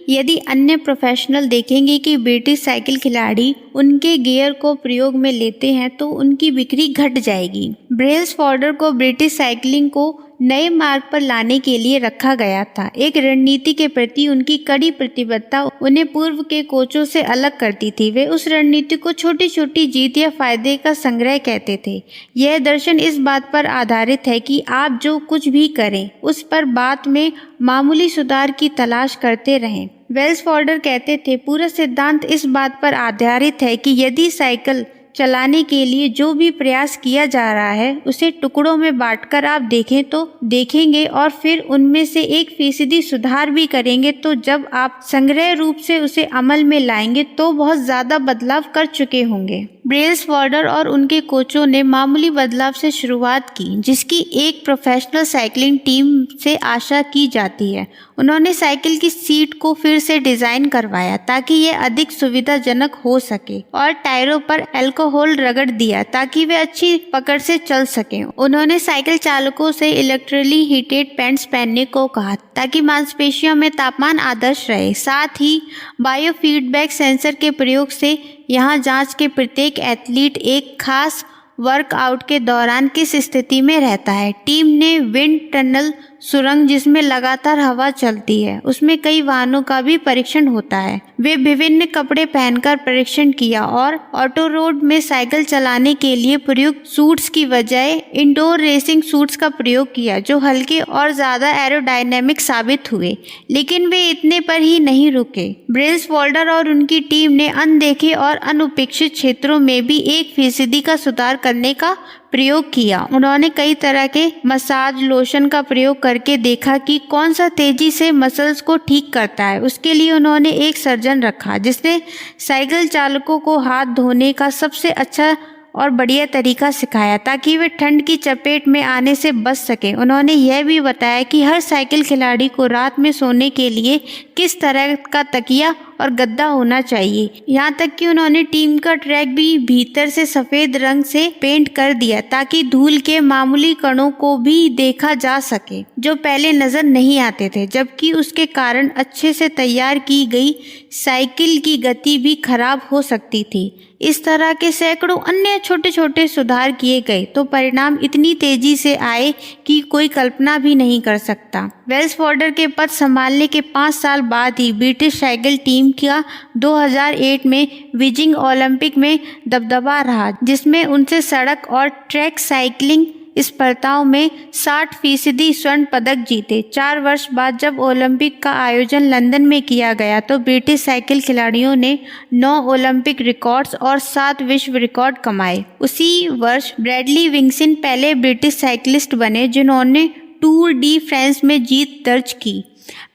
यदि अन्य प्रोफेशनल देखेंगे कि ब्रिटिश साइकिल खिलाड़ी उनके गियर को प्रयोग में लेते हैं तो उनकी बिक्री घट जाएगी। बेल्सफोर्ड को ब्रिटिश साइकिलिंग को नए मार्ग पर लाने के लिए रखा गया था। एक रणनीति के प्रति उनकी कड़ी प्रतिबद्धता उन्हें पूर्व के कोचों से अलग करती थी। वे उस रणनीति को छोटी छोटी जीत या फायदे का संग्रह कहते थे। यह दर्शन इस बात पर आधारित है कि आप जो कुछ भी करें उस पर बाद में मामूली सुधार की तलाश करते रहें। बेल्सफोर्ड कहते थे, पूरा सिद्धांत इस बात पर आधारित है कि यदि साइकिल चलाने के लिए जो भी प्रयास किया जा रहा है उसे टुकड़ों में बांटकर आप देखेंगे और फिर उनमें से 1% सुधार भी करेंगे, तो जब आप संग्रह रूप से उसे अमल में लाएंगे तो बहुत ज्यादा बदलाव कर चुके होंगे। ब्रेल्सवार्डर और उनके कोचों ने मामूली बदलाव से शुरुआत की, जिसकी एक प्रोफेशनल साइकिलिंग टीम से आशा की जाती है। उन्होंने साइकिल की सीट को फिर से डिजाइन करवाया ताकि यह अधिक सुविधाजनक हो सके और टायरों पर अल्कोहल रगड़ दिया ताकि वे अच्छी पकड़ से चल सकें। उन्होंने साइकिल चालकों से इलेक्ट्रिकली हीटेड पैंट्स पहनने को कहा ताकि मांसपेशियों में तापमान आदर्श रहे। साथ ही बायोफीडबैक सेंसर के प्रयोग से यहाँ जांच के प्रत्येक एथलीट एक खास वर्कआउट के दौरान किस स्थिति में रहता है। टीम ने विंड टनल सुरंग जिसमें लगातार हवा चलती है, उसमें कई वाहनों का भी परीक्षण होता है। वे विभिन्न कपड़े पहनकर परीक्षण किया और ऑटो रोड में साइकिल चलाने के लिए प्रयुक्त सूट्स की बजाय इंडोर रेसिंग सूट्स का प्रयोग किया, जो हल्के और ज्यादा एरोडायनेमिक साबित हुए। लेकिन वे इतने पर ही नहीं रुके। ब्रेल्सवार्डर और उनकी टीम ने अनदेखे और अनुपेक्षित क्षेत्रों में भी 1% का सुधार करने का प्रयोग किया। उन्होंने कई तरह के मसाज लोशन का प्रयोग करके देखा कि कौन सा तेजी से मसल्स को ठीक करता है। उसके लिए उन्होंने एक सर्जन रखा जिसने साइकिल चालकों को हाथ धोने का सबसे अच्छा और बढ़िया तरीका सिखाया ताकि वे ठंड की चपेट में आने से बच सकें। उन्होंने यह भी बताया कि हर साइकिल खिलाड़ी को रात में सोने के लिए किस तरह का तकिया और गद्दा होना चाहिए। यहाँ तक कि उन्होंने टीम का ट्रैक भी भीतर से सफेद रंग से पेंट कर दिया ताकि धूल के मामूली कणों को भी देखा जा सके जो पहले नजर नहीं आते थे, जबकि उसके कारण अच्छे से तैयार की गई साइकिल की गति भी खराब हो सकती थी। इस तरह के सैकड़ों अन्य छोटे छोटे सुधार किए गए तो परिणाम इतनी तेजी से आए कि कोई कल्पना भी नहीं कर सकता। ब्रेल्सवार्डर के पद संभालने के 5 साल बाद ही ब्रिटिश साइकिल टीम का 2008 में बीजिंग ओलंपिक में दबदबा रहा, जिसमें उनसे सड़क और ट्रैक साइकिलिंग स्पर्धाओं में 60% स्वर्ण पदक जीते। 4 वर्ष बाद जब ओलंपिक का आयोजन लंदन में किया गया तो ब्रिटिश साइकिल खिलाड़ियों ने 9 ओलंपिक रिकॉर्ड्स और 7 विश्व रिकॉर्ड कमाए। उसी वर्ष ब्रैडली विल्सन पहले ब्रिटिश साइकिलिस्ट बने जिन्होंने टूर डी फ्रांस में जीत दर्ज की।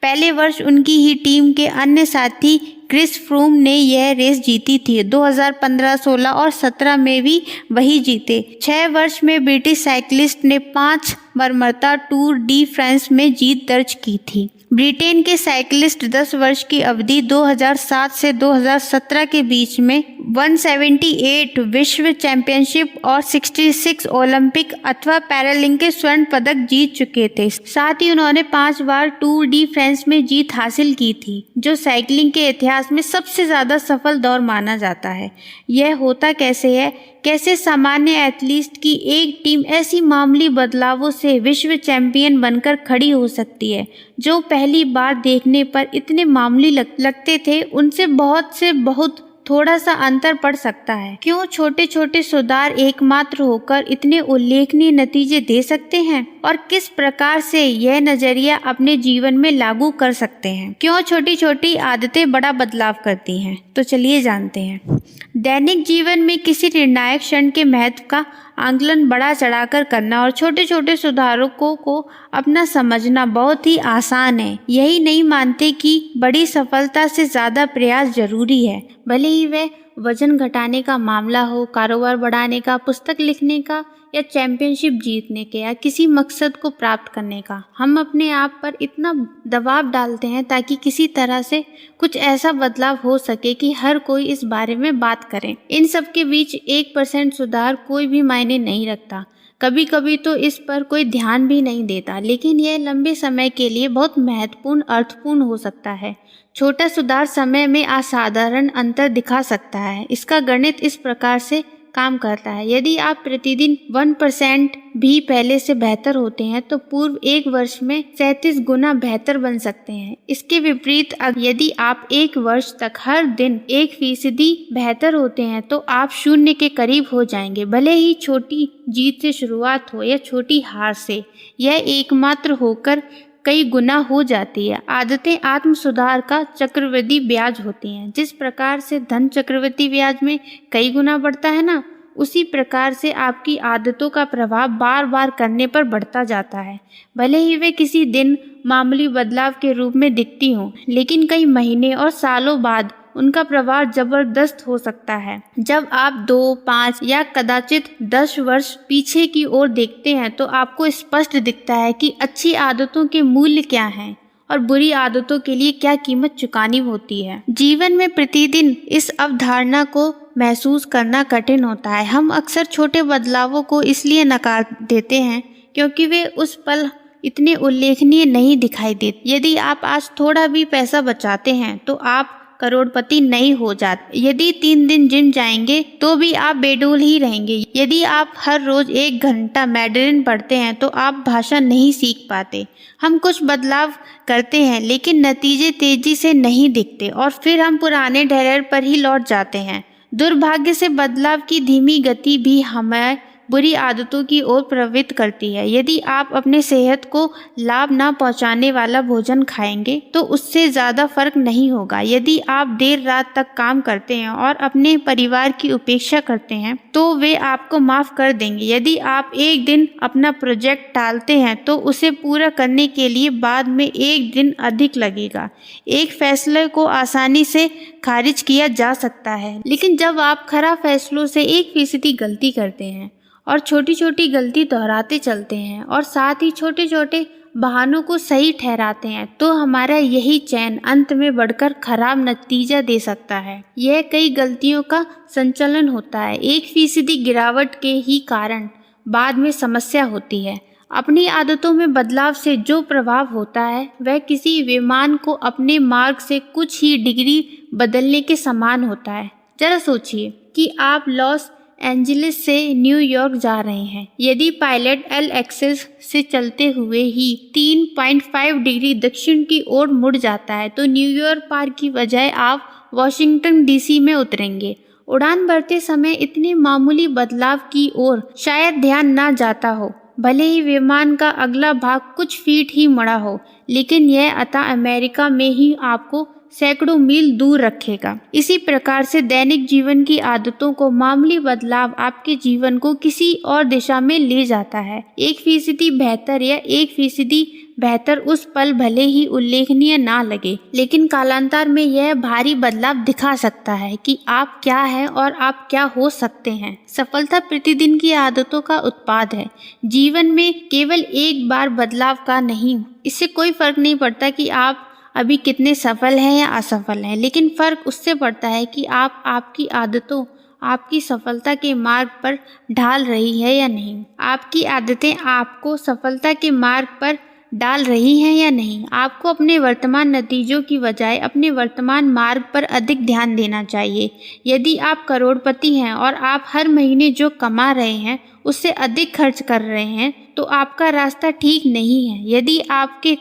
पहले वर्ष उनकी ही टीम के अन्य साथी क्रिस फ्रूम ने यह रेस जीती थी। 2015, 16 और 17 में भी वही जीते। 6 वर्ष में ब्रिटिश साइकिलिस्ट ने 5 मरमता टूर डी फ्रांस में जीत दर्ज की थी। ब्रिटेन के साइकिलिस्ट 10 वर्ष की अवधि 2007 से 2017 के बीच में 178 विश्व चैंपियनशिप और 66 ओलंपिक अथवा पैरालंपिक स्वर्ण पदक जीत चुके थे। साथ ही उन्होंने 5 बार टूर डी फ्रांस में जीत हासिल की थी, जो साइकिलिंग के इतिहास में सबसे ज्यादा सफल दौर माना जाता है। यह होता कैसे है? कैसे सामान्य एथलीट की एक टीम ऐसी मामूली बदलावों से विश्व चैंपियन बनकर खड़ी हो सकती है जो पहली बार देखने पर इतने मामूली लगते थे, उनसे बहुत थोड़ा सा अंतर पड़ सकता है। क्यों छोटे छोटे सुधार एकमात्र होकर इतने उल्लेखनीय नतीजे दे सकते हैं और किस प्रकार से यह नजरिया अपने जीवन में लागू कर सकते हैं? क्यों छोटी छोटी आदतें बड़ा बदलाव करती हैं? तो चलिए जानते हैं। दैनिक जीवन में किसी निर्णायक क्षण के महत्व का आंकलन बढ़ा चढ़ाकर करना और छोटे छोटे सुधारों को अपना समझना बहुत ही आसान है। यही नहीं मानते कि बड़ी सफलता से ज्यादा प्रयास जरूरी है, भले ही वह वजन घटाने का मामला हो, कारोबार बढ़ाने का, पुस्तक लिखने का या चैंपियनशिप जीतने के या किसी मकसद को प्राप्त करने का। हम अपने आप पर इतना दबाव डालते हैं ताकि किसी तरह से कुछ ऐसा बदलाव हो सके कि हर कोई इस बारे में बात करे। इन सब के बीच 1% सुधार कोई भी मायने नहीं रखता। कभी कभी तो इस पर कोई ध्यान भी नहीं देता, लेकिन यह लंबे समय के लिए बहुत महत्वपूर्ण अर्थपूर्ण हो सकता है। छोटा सुधार समय में असाधारण अंतर दिखा सकता है। इसका गणित इस प्रकार से काम करता है। यदि आप प्रतिदिन 1% भी पहले से बेहतर होते हैं तो पूर्व 1 वर्ष में 37 गुना बेहतर बन सकते हैं। इसके विपरीत यदि आप 1 वर्ष तक हर दिन 1% बेहतर होते हैं तो आप 0 के करीब हो जाएंगे। भले ही छोटी जीत से शुरुआत हो या छोटी हार से, यह एकमात्र होकर कई गुना हो जाती है। आदतें आत्म सुधार का चक्रवृद्धि ब्याज होती हैं। जिस प्रकार से धन चक्रवृद्धि ब्याज में कई गुना बढ़ता है ना, उसी प्रकार से आपकी आदतों का प्रभाव बार बार करने पर बढ़ता जाता है। भले ही वे किसी दिन मामूली बदलाव के रूप में दिखती हों, लेकिन कई महीने और सालों बाद उनका प्रभाव जबरदस्त हो सकता है। जब आप 2, 5 या कदाचित 10 वर्ष पीछे की ओर देखते हैं तो आपको स्पष्ट दिखता है कि अच्छी आदतों के मूल्य क्या हैं और बुरी आदतों के लिए क्या कीमत चुकानी होती है। जीवन में प्रतिदिन इस अवधारणा को महसूस करना कठिन होता है। हम अक्सर छोटे बदलावों को इसलिए नकार देते हैं क्योंकि वे उस पल इतने उल्लेखनीय नहीं दिखाई देते। यदि आप आज थोड़ा भी पैसा बचाते हैं तो आप करोड़पति नहीं हो जाते। यदि 3 दिन जिम जाएंगे तो भी आप बेडौल ही रहेंगे। यदि आप हर रोज 1 घंटा मैंडरिन पढ़ते हैं तो आप भाषा नहीं सीख पाते। हम कुछ बदलाव करते हैं लेकिन नतीजे तेजी से नहीं दिखते और फिर हम पुराने ढर्रे पर ही लौट जाते हैं। दुर्भाग्य से बदलाव की धीमी गति भी हमें बुरी आदतों की ओर प्रवृत्त करती है। यदि आप अपने सेहत को लाभ ना पहुंचाने वाला भोजन खाएंगे तो उससे ज़्यादा फर्क नहीं होगा। यदि आप देर रात तक काम करते हैं और अपने परिवार की उपेक्षा करते हैं तो वे आपको माफ़ कर देंगे। यदि आप एक दिन अपना प्रोजेक्ट टालते हैं तो उसे पूरा करने के लिए बाद में 1 दिन अधिक लगेगा। एक फैसले को आसानी से खारिज किया जा सकता है, लेकिन जब आप खराब फैसलों से 1% गलती करते हैं और छोटी छोटी गलती दोहराते चलते हैं और साथ ही छोटे छोटे बहानों को सही ठहराते हैं तो हमारा यही चयन अंत में बढ़कर खराब नतीजा दे सकता है। यह कई गलतियों का संचलन होता है। 1% गिरावट के ही कारण बाद में समस्या होती है। अपनी आदतों में बदलाव से जो प्रभाव होता है वह किसी विमान को अपने मार्ग से कुछ ही डिग्री बदलने के समान होता है। जरा सोचिए कि आप लॉस एंजलिस से न्यूयॉर्क जा रहे हैं। यदि पायलट एल एक्सिस से चलते हुए ही 3.5 डिग्री दक्षिण की ओर मुड़ जाता है तो न्यूयॉर्क पार की बजाय आप वॉशिंगटन डीसी में उतरेंगे। उड़ान भरते समय इतने मामूली बदलाव की ओर शायद ध्यान ना जाता हो। भले ही विमान का अगला भाग कुछ फीट ही मुड़ा हो, लेकिन यह अतः अमेरिका में ही आपको सैकड़ों मील दूर रखेगा। इसी प्रकार से दैनिक जीवन की आदतों को मामूली बदलाव आपके जीवन को किसी और दिशा में ले जाता है। 1% बेहतर या 1% बेहतर उस पल भले ही उल्लेखनीय ना लगे, लेकिन कालांतर में यह भारी बदलाव दिखा सकता है कि आप क्या हैं और आप क्या हो सकते हैं। सफलता प्रतिदिन की आदतों का उत्पाद है। जीवन में केवल एक बार बदलाव का नहीं। इससे कोई फर्क नहीं पड़ता कि आप अभी कितने सफल हैं या असफल हैं, लेकिन फ़र्क उससे पड़ता है कि आप आपकी आदतों आपकी सफलता के मार्ग पर ढाल रही है या नहीं। आपकी आदतें आपको सफलता के मार्ग पर डाल रही हैं या नहीं। आपको अपने वर्तमान नतीजों की बजाय अपने वर्तमान मार्ग पर अधिक ध्यान देना चाहिए। यदि आप करोड़पति हैं और आप हर महीने जो कमा रहे हैं उससे अधिक खर्च कर रहे हैं तो आपका रास्ता ठीक नहीं है। यदि आपके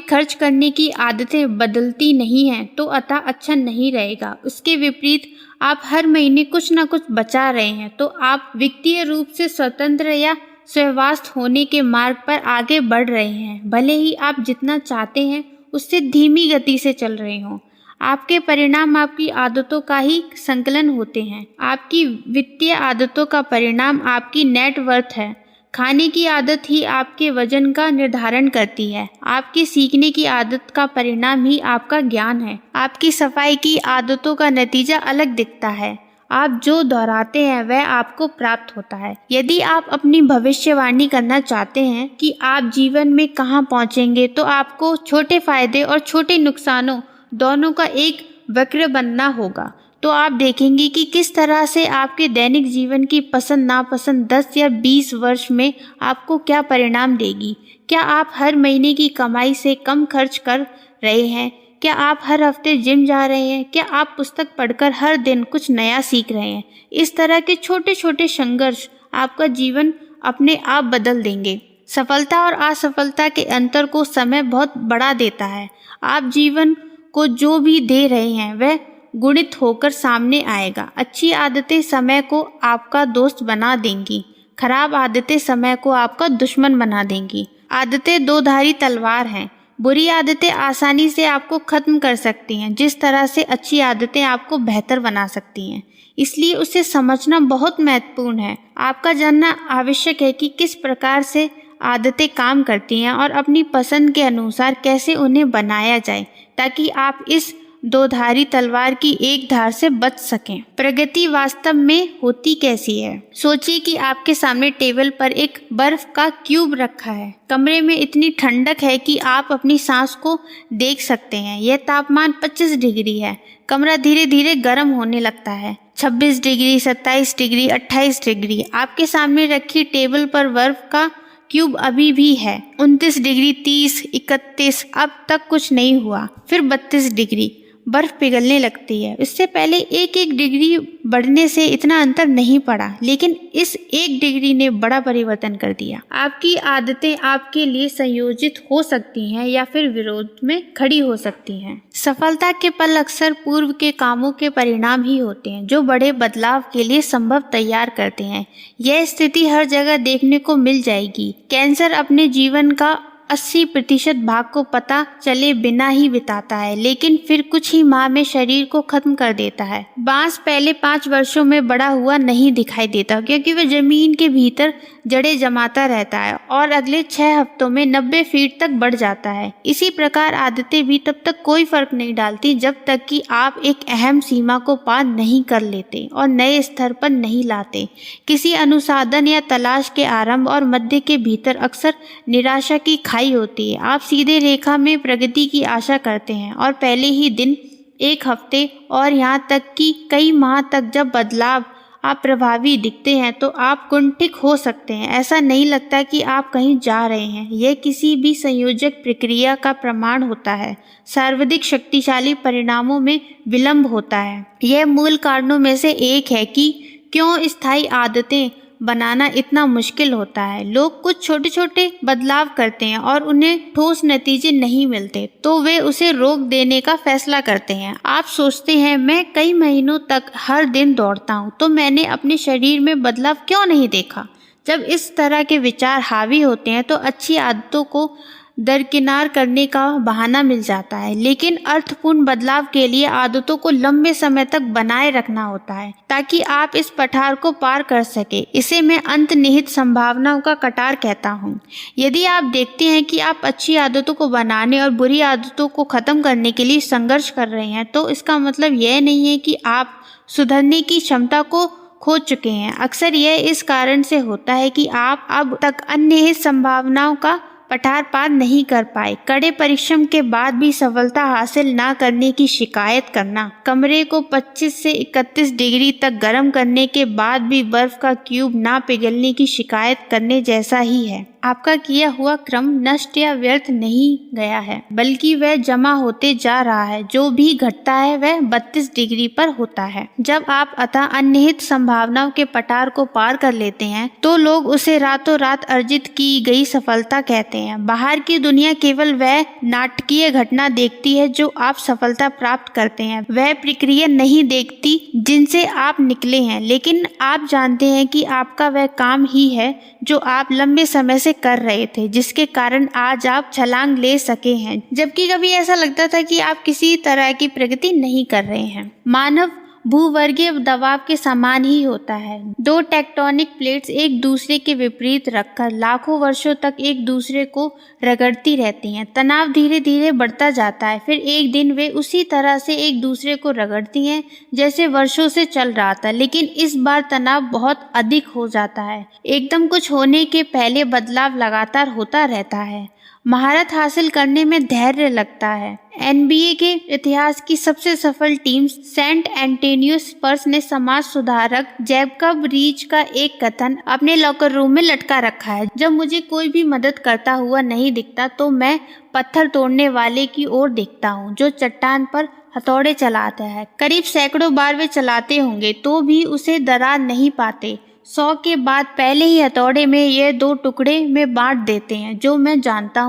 खर्च करने की आदतें बदलती नहीं हैं तो अतः अच्छा नहीं रहेगा। उसके विपरीत आप हर महीने कुछ न कुछ बचा रहे हैं तो आप वित्तीय रूप से स्वतंत्र या स्वायत्त होने के मार्ग पर आगे बढ़ रहे हैं। भले ही आप जितना चाहते हैं उससे धीमी गति से चल रहे हों। आपके परिणाम आपकी आदतों का ही संकलन होते हैं। आपकी वित्तीय आदतों का परिणाम आपकी नेटवर्थ है। खाने की आदत ही आपके वजन का निर्धारण करती है। आपकी सीखने की आदत का परिणाम ही आपका ज्ञान है। आपकी सफाई की आदतों का नतीजा अलग दिखता है। आप जो दोहराते हैं वह आपको प्राप्त होता है। यदि आप अपनी भविष्यवाणी करना चाहते हैं कि आप जीवन में कहां पहुंचेंगे तो आपको छोटे फायदे और छोटे नुकसानों दोनों का एक वक्र बनना होगा। तो आप देखेंगे कि किस तरह से आपके दैनिक जीवन की पसंद नापसंद 10 या 20 वर्ष में आपको क्या परिणाम देगी। क्या आप हर महीने की कमाई से कम खर्च कर रहे हैं? क्या आप हर हफ्ते जिम जा रहे हैं? क्या आप पुस्तक पढ़कर हर दिन कुछ नया सीख रहे हैं? इस तरह के छोटे छोटे संघर्ष आपका जीवन अपने आप बदल देंगे। सफलता और असफलता के अंतर को समय बहुत बढ़ा देता है। आप जीवन को जो भी दे रहे हैं वह गुणित होकर सामने आएगा। अच्छी आदतें समय को आपका दोस्त बना देंगी, खराब आदतें समय को आपका दुश्मन बना देंगी। आदतें दो धारी तलवार हैं। बुरी आदतें आसानी से आपको खत्म कर सकती हैं, जिस तरह से अच्छी आदतें आपको बेहतर बना सकती हैं। इसलिए उसे समझना बहुत महत्वपूर्ण है। आपका जानना आवश्यक है कि किस प्रकार से आदतें काम करती हैं और अपनी पसंद के अनुसार कैसे उन्हें बनाया जाए, ताकि आप इस दोधारी तलवार की एक धार से बच सकें। प्रगति वास्तव में होती कैसी है? सोचिए कि आपके सामने टेबल पर एक बर्फ का क्यूब रखा है। कमरे में इतनी ठंडक है कि आप अपनी सांस को देख सकते हैं। यह तापमान 25 डिग्री है। कमरा धीरे धीरे गर्म होने लगता है। 26 डिग्री, 27 डिग्री, 28 डिग्री। आपके सामने रखी टेबल पर बर्फ का क्यूब अभी भी है। 29 डिग्री, 30, 31। अब तक कुछ नहीं हुआ। फिर 32 डिग्री। बर्फ पिघलने लगती है। इससे पहले एक डिग्री बढ़ने से इतना अंतर नहीं पड़ा, लेकिन इस 1 डिग्री ने बड़ा परिवर्तन कर दिया। आपकी आदतें आपके लिए संयोजित हो सकती हैं या फिर विरोध में खड़ी हो सकती हैं। सफलता के पल अक्सर पूर्व के कामों के परिणाम ही होते हैं, जो बड़े बदलाव के लिए संभव तैयार करते हैं। यह स्थिति हर जगह देखने को मिल जाएगी। कैंसर अपने जीवन का 80% भाग को पता चले बिना ही बिताता है, लेकिन फिर कुछ ही माह में शरीर को खत्म कर देता है। बांस पहले 5 वर्षों में बड़ा हुआ नहीं दिखाई देता, क्योंकि वह जमीन के भीतर जड़ें जमाता रहता है और अगले 6 हफ्तों में 90 फीट तक बढ़ जाता है। इसी प्रकार आदतें भी तब तक कोई फर्क नहीं डालती जब तक कि आप एक अहम सीमा को पार नहीं कर लेते और नए स्तर पर नहीं लाते। किसी अनुसाधन या तलाश के आरंभ और मध्य के भीतर अक्सर निराशा की खाई होती है। आप सीधे रेखा में प्रगति की आशा करते हैं और पहले ही दिन, 1 हफ्ते और यहाँ तक कि कई माह तक जब बदलाव आप प्रभावी दिखते हैं तो आप कुंठित हो सकते हैं। ऐसा नहीं लगता कि आप कहीं जा रहे हैं। यह किसी भी संयोजक प्रक्रिया का प्रमाण होता है। सर्वाधिक शक्तिशाली परिणामों में विलंब होता है। यह मूल कारणों में से एक है कि क्यों स्थायी आदतें बनाना इतना मुश्किल होता है। लोग कुछ छोटे छोटे बदलाव करते हैं और उन्हें ठोस नतीजे नहीं मिलते तो वे उसे रोक देने का फैसला करते हैं। आप सोचते हैं, मैं कई महीनों तक हर दिन दौड़ता हूँ, तो मैंने अपने शरीर में बदलाव क्यों नहीं देखा? जब इस तरह के विचार हावी होते हैं तो अच्छी आदतों को दरकिनार करने का बहाना मिल जाता है, लेकिन अर्थपूर्ण बदलाव के लिए आदतों को लंबे समय तक बनाए रखना होता है ताकि आप इस पठार को पार कर सके। इसे मैं अंतर्निहित संभावनाओं का कटार कहता हूँ। यदि आप देखते हैं कि आप अच्छी आदतों को बनाने और बुरी आदतों को खत्म करने के लिए संघर्ष कर रहे हैं, तो इसका मतलब यह नहीं है कि आप सुधरने की क्षमता को खो चुके हैं। अक्सर यह इस कारण से होता है कि आप अब तक अंतर्निहित संभावनाओं का पठार पार नहीं कर पाए। कड़े परिश्रम के बाद भी सफलता हासिल ना करने की शिकायत करना, कमरे को 25 से 31 डिग्री तक गर्म करने के बाद भी बर्फ का क्यूब ना पिघलने की शिकायत करने जैसा ही है। आपका किया हुआ क्रम नष्ट या व्यर्थ नहीं गया है, बल्कि वह जमा होते जा रहा है। जो भी घटता है वह 32 डिग्री पर होता है। जब आप अतः अंतर्निहित संभावनाओं के पठार को पार कर लेते हैं तो लोग उसे रातों रात अर्जित की गई सफलता कहते हैं। बाहर की दुनिया केवल वह नाटकीय घटना देखती है जो आप सफलता प्राप्त करते हैं। वह प्रक्रिया नहीं देखती जिनसे आप निकले हैं, लेकिन आप जानते हैं कि आपका वह काम ही है जो आप लंबे समय से कर रहे थे, जिसके कारण आज आप छलांग ले सके हैं, जबकि कभी ऐसा लगता था कि आप किसी तरह की प्रगति नहीं कर रहे हैं। मानव भूवर्गीय दबाव के समान ही होता है। 2 टेक्टोनिक प्लेट्स एक दूसरे के विपरीत रखकर लाखों वर्षों तक एक दूसरे को रगड़ती रहती हैं। तनाव धीरे धीरे बढ़ता जाता है, फिर एक दिन वे उसी तरह से एक दूसरे को रगड़ती हैं जैसे वर्षों से चल रहा था, लेकिन इस बार तनाव बहुत अधिक हो जाता है। एकदम कुछ होने के पहले बदलाव लगातार होता रहता है। महारत हासिल करने में धैर्य लगता है। NBA के इतिहास की सबसे सफल टीम सेंट एंटोनियो स्पर्स ने समाज सुधारक जैकब रीच का एक कथन अपने लॉकर रूम में लटका रखा है। जब मुझे कोई भी मदद करता हुआ नहीं दिखता तो मैं पत्थर तोड़ने वाले की ओर देखता हूँ जो चट्टान पर हथौड़े चलाता है। करीब सैकड़ों बार वे चलाते होंगे तो भी उसे दरार नहीं पाते। 100 के बाद पहले ही हथौड़े में ये 2 टुकड़े में बांट देते हैं। मैं जानता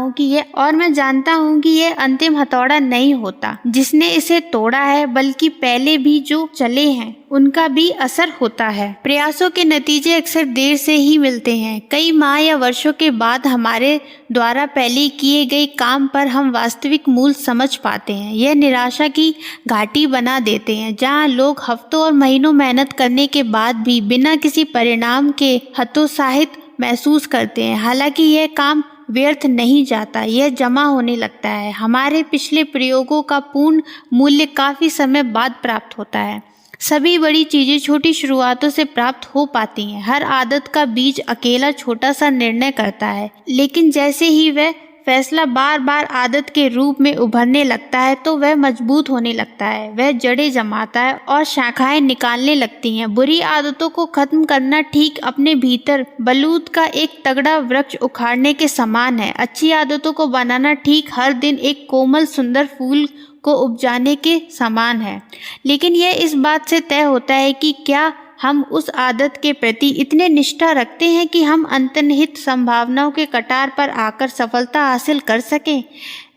हूँ कि ये अंतिम हथौड़ा नहीं होता जिसने इसे तोड़ा है, बल्कि पहले भी जो चले हैं उनका भी असर होता है। प्रयासों के नतीजे अक्सर देर से ही मिलते हैं। कई माह या वर्षों के बाद हमारे द्वारा पहले किए गए काम पर हम वास्तविक मूल्य समझ पाते हैं। यह निराशा की घाटी बना देते हैं जहां लोग हफ्तों और महीनों मेहनत करने के बाद भी बिना किसी परिणाम के हतोत्साहित महसूस करते हैं। हालांकि यह काम व्यर्थ नहीं जाता, यह जमा होने लगता है। हमारे पिछले प्रयोगों का पूर्ण मूल्य काफ़ी समय बाद प्राप्त होता है। सभी बड़ी चीज़ें छोटी शुरुआतों से प्राप्त हो पाती हैं। हर आदत का बीज अकेला छोटा सा निर्णय करता है, लेकिन जैसे ही वह फैसला बार बार आदत के रूप में उभरने लगता है तो वह मजबूत होने लगता है। वह जड़ें जमाता है और शाखाएं निकालने लगती हैं। बुरी आदतों को खत्म करना ठीक अपने भीतर बलूत का एक तगड़ा वृक्ष उखाड़ने के समान है। अच्छी आदतों को बनाना ठीक हर दिन एक कोमल सुंदर फूल को उपजाने के समान है। लेकिन यह इस बात से तय होता है कि क्या हम उस आदत के प्रति इतने निष्ठा रखते हैं कि हम अंतर्निहित संभावनाओं के कटार पर आकर सफलता हासिल कर सकें।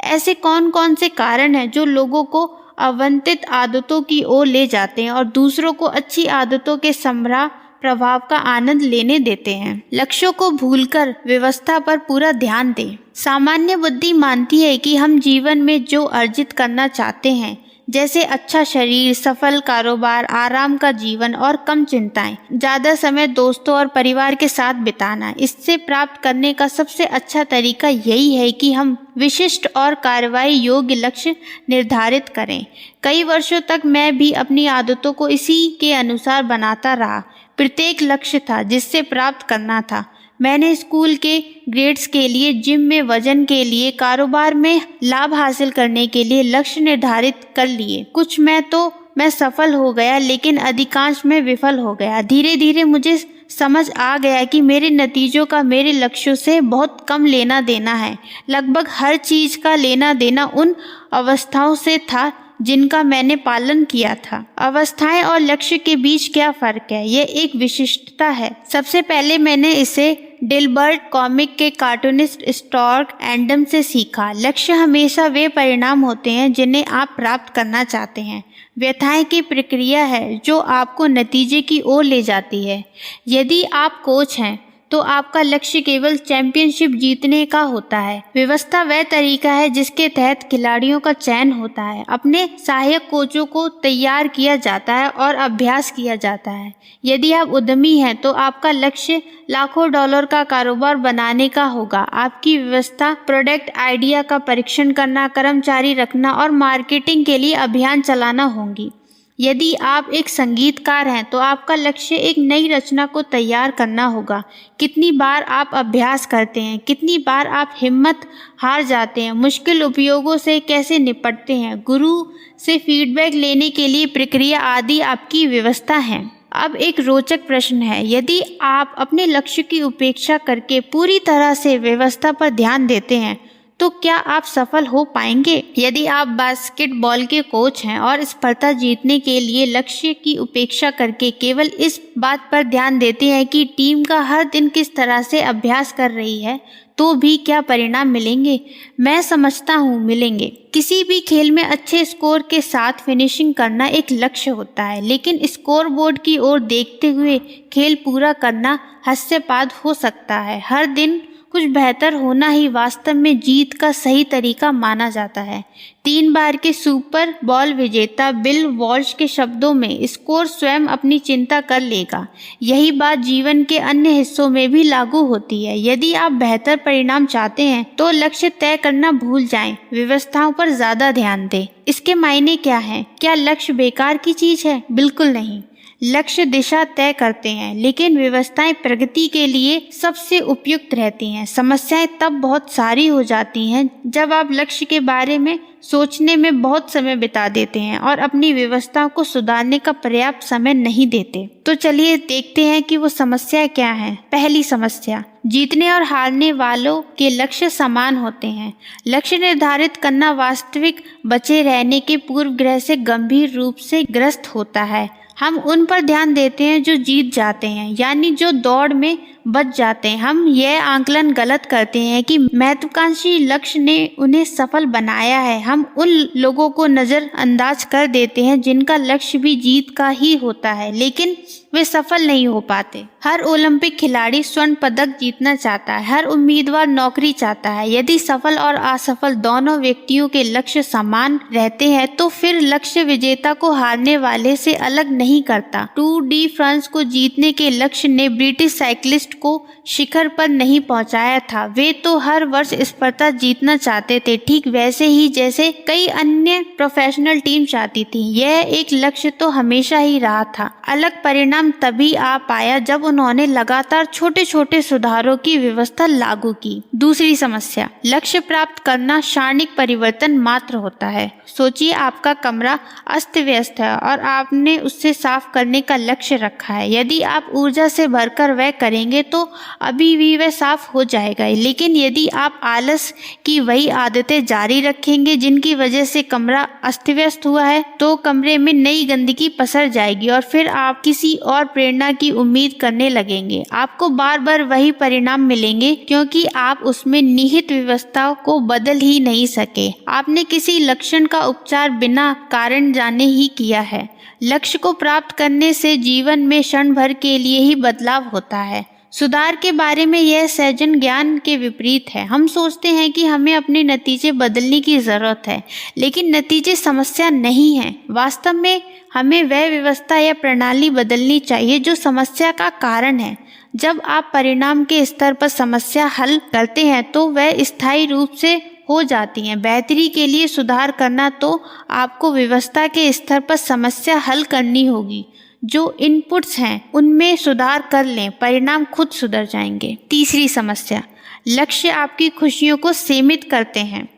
ऐसे कौन कौन से कारण हैं जो लोगों को अवांछित आदतों की ओर ले जाते हैं और दूसरों को अच्छी आदतों के समृद्ध प्रभाव का आनंद लेने देते हैं। लक्ष्यों को भूलकर व्यवस्था पर पूरा ध्यान दें। सामान्य बुद्धि मानती है कि हम जीवन में जो अर्जित करना चाहते हैं, जैसे अच्छा शरीर, सफल कारोबार, आराम का जीवन और कम चिंताएं, ज़्यादा समय दोस्तों और परिवार के साथ बिताना, इससे प्राप्त करने का सबसे अच्छा तरीका यही है कि हम विशिष्ट और कार्रवाई योग्य लक्ष्य निर्धारित करें। कई वर्षों तक मैं भी अपनी आदतों को इसी के अनुसार बनाता रहा। प्रत्येक लक्ष्य था जिससे प्राप्त करना था। मैंने स्कूल के ग्रेड्स के लिए, जिम में वजन के लिए, कारोबार में लाभ हासिल करने के लिए लक्ष्य निर्धारित कर लिए। कुछ में तो मैं सफल हो गया, लेकिन अधिकांश में विफल हो गया। धीरे धीरे मुझे समझ आ गया कि मेरे नतीजों का मेरे लक्ष्यों से बहुत कम लेना देना है। लगभग हर चीज़ का लेना देना उन अवस्थाओं से था जिनका मैंने पालन किया था। अवस्थाएं और लक्ष्य के बीच क्या फ़र्क है? यह एक विशिष्टता है। सबसे पहले मैंने इसे डिल्बर्ट कॉमिक के कार्टूनिस्ट स्टॉर्क एंडम से सीखा। लक्ष्य हमेशा वे परिणाम होते हैं जिन्हें आप प्राप्त करना चाहते हैं। व्यथाएं की प्रक्रिया है जो आपको नतीजे की ओर ले जाती है। यदि आप कोच हैं तो आपका लक्ष्य केवल चैंपियनशिप जीतने का होता है। व्यवस्था वह तरीका है जिसके तहत खिलाड़ियों का चयन होता है, अपने सहायक कोचों को तैयार किया जाता है और अभ्यास किया जाता है। यदि आप उद्यमी हैं तो आपका लक्ष्य लाखों डॉलर का कारोबार बनाने का होगा। आपकी व्यवस्था प्रोडक्ट आइडिया का परीक्षण करना, कर्मचारी रखना और मार्केटिंग के लिए अभियान चलाना होंगी। यदि आप एक संगीतकार हैं तो आपका लक्ष्य एक नई रचना को तैयार करना होगा। कितनी बार आप अभ्यास करते हैं, कितनी बार आप हिम्मत हार जाते हैं, मुश्किल उपयोगों से कैसे निपटते हैं, गुरु से फीडबैक लेने के लिए प्रक्रिया आदि आपकी व्यवस्था है। अब एक रोचक प्रश्न है, यदि आप अपने लक्ष्य की उपेक्षा करके पूरी तरह से व्यवस्था पर ध्यान देते हैं तो क्या आप सफल हो पाएंगे? यदि आप बास्केटबॉल के कोच हैं और स्पर्धा जीतने के लिए लक्ष्य की उपेक्षा करके केवल इस बात पर ध्यान देते हैं कि टीम का हर दिन किस तरह से अभ्यास कर रही है, तो भी क्या परिणाम मिलेंगे? मैं समझता हूँ मिलेंगे। किसी भी खेल में अच्छे स्कोर के साथ फिनिशिंग करना एक लक्ष्य होता है, लेकिन स्कोर बोर्ड की ओर देखते हुए खेल पूरा करना हास्यास्पद हो सकता है। हर दिन कुछ बेहतर होना ही वास्तव में जीत का सही तरीका माना जाता है। 3 बार के सुपर बॉल विजेता बिल वॉल्श के शब्दों में, स्कोर स्वयं अपनी चिंता कर लेगा। यही बात जीवन के अन्य हिस्सों में भी लागू होती है। यदि आप बेहतर परिणाम चाहते हैं तो लक्ष्य तय करना भूल जाएं, व्यवस्थाओं पर ज्यादा ध्यान दें। इसके मायने क्या हैं? क्या लक्ष्य बेकार की चीज है? बिल्कुल नहीं। लक्ष्य दिशा तय करते हैं, लेकिन व्यवस्थाएं प्रगति के लिए सबसे उपयुक्त रहती हैं। समस्याएं तब बहुत सारी हो जाती हैं जब आप लक्ष्य के बारे में सोचने में बहुत समय बिता देते हैं और अपनी व्यवस्थाओं को सुधारने का पर्याप्त समय नहीं देते। तो चलिए देखते हैं कि वो समस्या क्या है। पहली समस्या, जीतने और हारने वालों के लक्ष्य समान होते हैं। लक्ष्य निर्धारित करना वास्तविक बचे रहने के पूर्वग्रह से गंभीर रूप से ग्रस्त होता है। हम उन पर ध्यान देते हैं जो जीत जाते हैं, यानी जो दौड़ में बच जाते हैं। हम यह आंकलन गलत करते हैं कि महत्वाकांक्षी लक्ष्य ने उन्हें सफल बनाया है। हम उन लोगों को नज़रअंदाज कर देते हैं जिनका लक्ष्य भी जीत का ही होता है, लेकिन वे सफल नहीं हो पाते। हर ओलंपिक खिलाड़ी स्वर्ण पदक जीतना चाहता है, हर उम्मीदवार नौकरी चाहता है। यदि सफल और असफल दोनों व्यक्तियों के लक्ष्य समान रहते हैं तो फिर लक्ष्य विजेता को हारने वाले से अलग नहीं करता। टूर डी फ्रांस को जीतने के लक्ष्य ने ब्रिटिश साइकिलिस्ट को शिखर पर नहीं पहुंचाया था, वे तो हर वर्ष स्पर्धा जीतना चाहते थे, ठीक वैसे ही जैसे कई अन्य प्रोफेशनल टीम चाहती थी। यह एक लक्ष्य तो हमेशा ही रहा था। अलग परिणाम तभी आ पाया जब उन्होंने लगातार छोटे छोटे सुधारों की व्यवस्था लागू की। दूसरी समस्या, लक्ष्य प्राप्त करना क्षणिक परिवर्तन मात्र होता है। सोचिए आपका कमरा अस्त व्यस्त है और आपने उससे साफ करने का लक्ष्य रखा है। यदि आप ऊर्जा से भरकर वह करेंगे तो अभी भी वह साफ हो जाएगा, लेकिन यदि आप आलस की वही आदतें जारी रखेंगे जिनकी वजह से कमरा अस्त व्यस्त हुआ है, तो कमरे में नई गंदगी पसर जाएगी और फिर आप किसी और प्रेरणा की उम्मीद करने लगेंगे। आपको बार बार वही परिणाम मिलेंगे क्योंकि आप उसमें निहित व्यवस्था को बदल ही नहीं सके। आपने किसी लक्षण का उपचार बिना कारण जाने ही किया है। लक्ष्य को प्राप्त करने से जीवन में क्षण भर के लिए ही बदलाव होता है। सुधार के बारे में यह सहजन ज्ञान के विपरीत है। हम सोचते हैं कि हमें अपने नतीजे बदलने की जरूरत है, लेकिन नतीजे समस्या नहीं है। वास्तव में हमें वह व्यवस्था या प्रणाली बदलनी चाहिए जो समस्या का कारण है। जब आप परिणाम के स्तर पर समस्या हल करते हैं तो वह स्थायी रूप से हो जाती हैं। बेहतरी के लिए सुधार करना तो आपको व्यवस्था के स्तर पर समस्या हल करनी होगी। जो इनपुट्स हैं उनमें सुधार कर लें, परिणाम खुद सुधर जाएंगे। तीसरी समस्या, लक्ष्य आपकी खुशियों को सीमित करते हैं।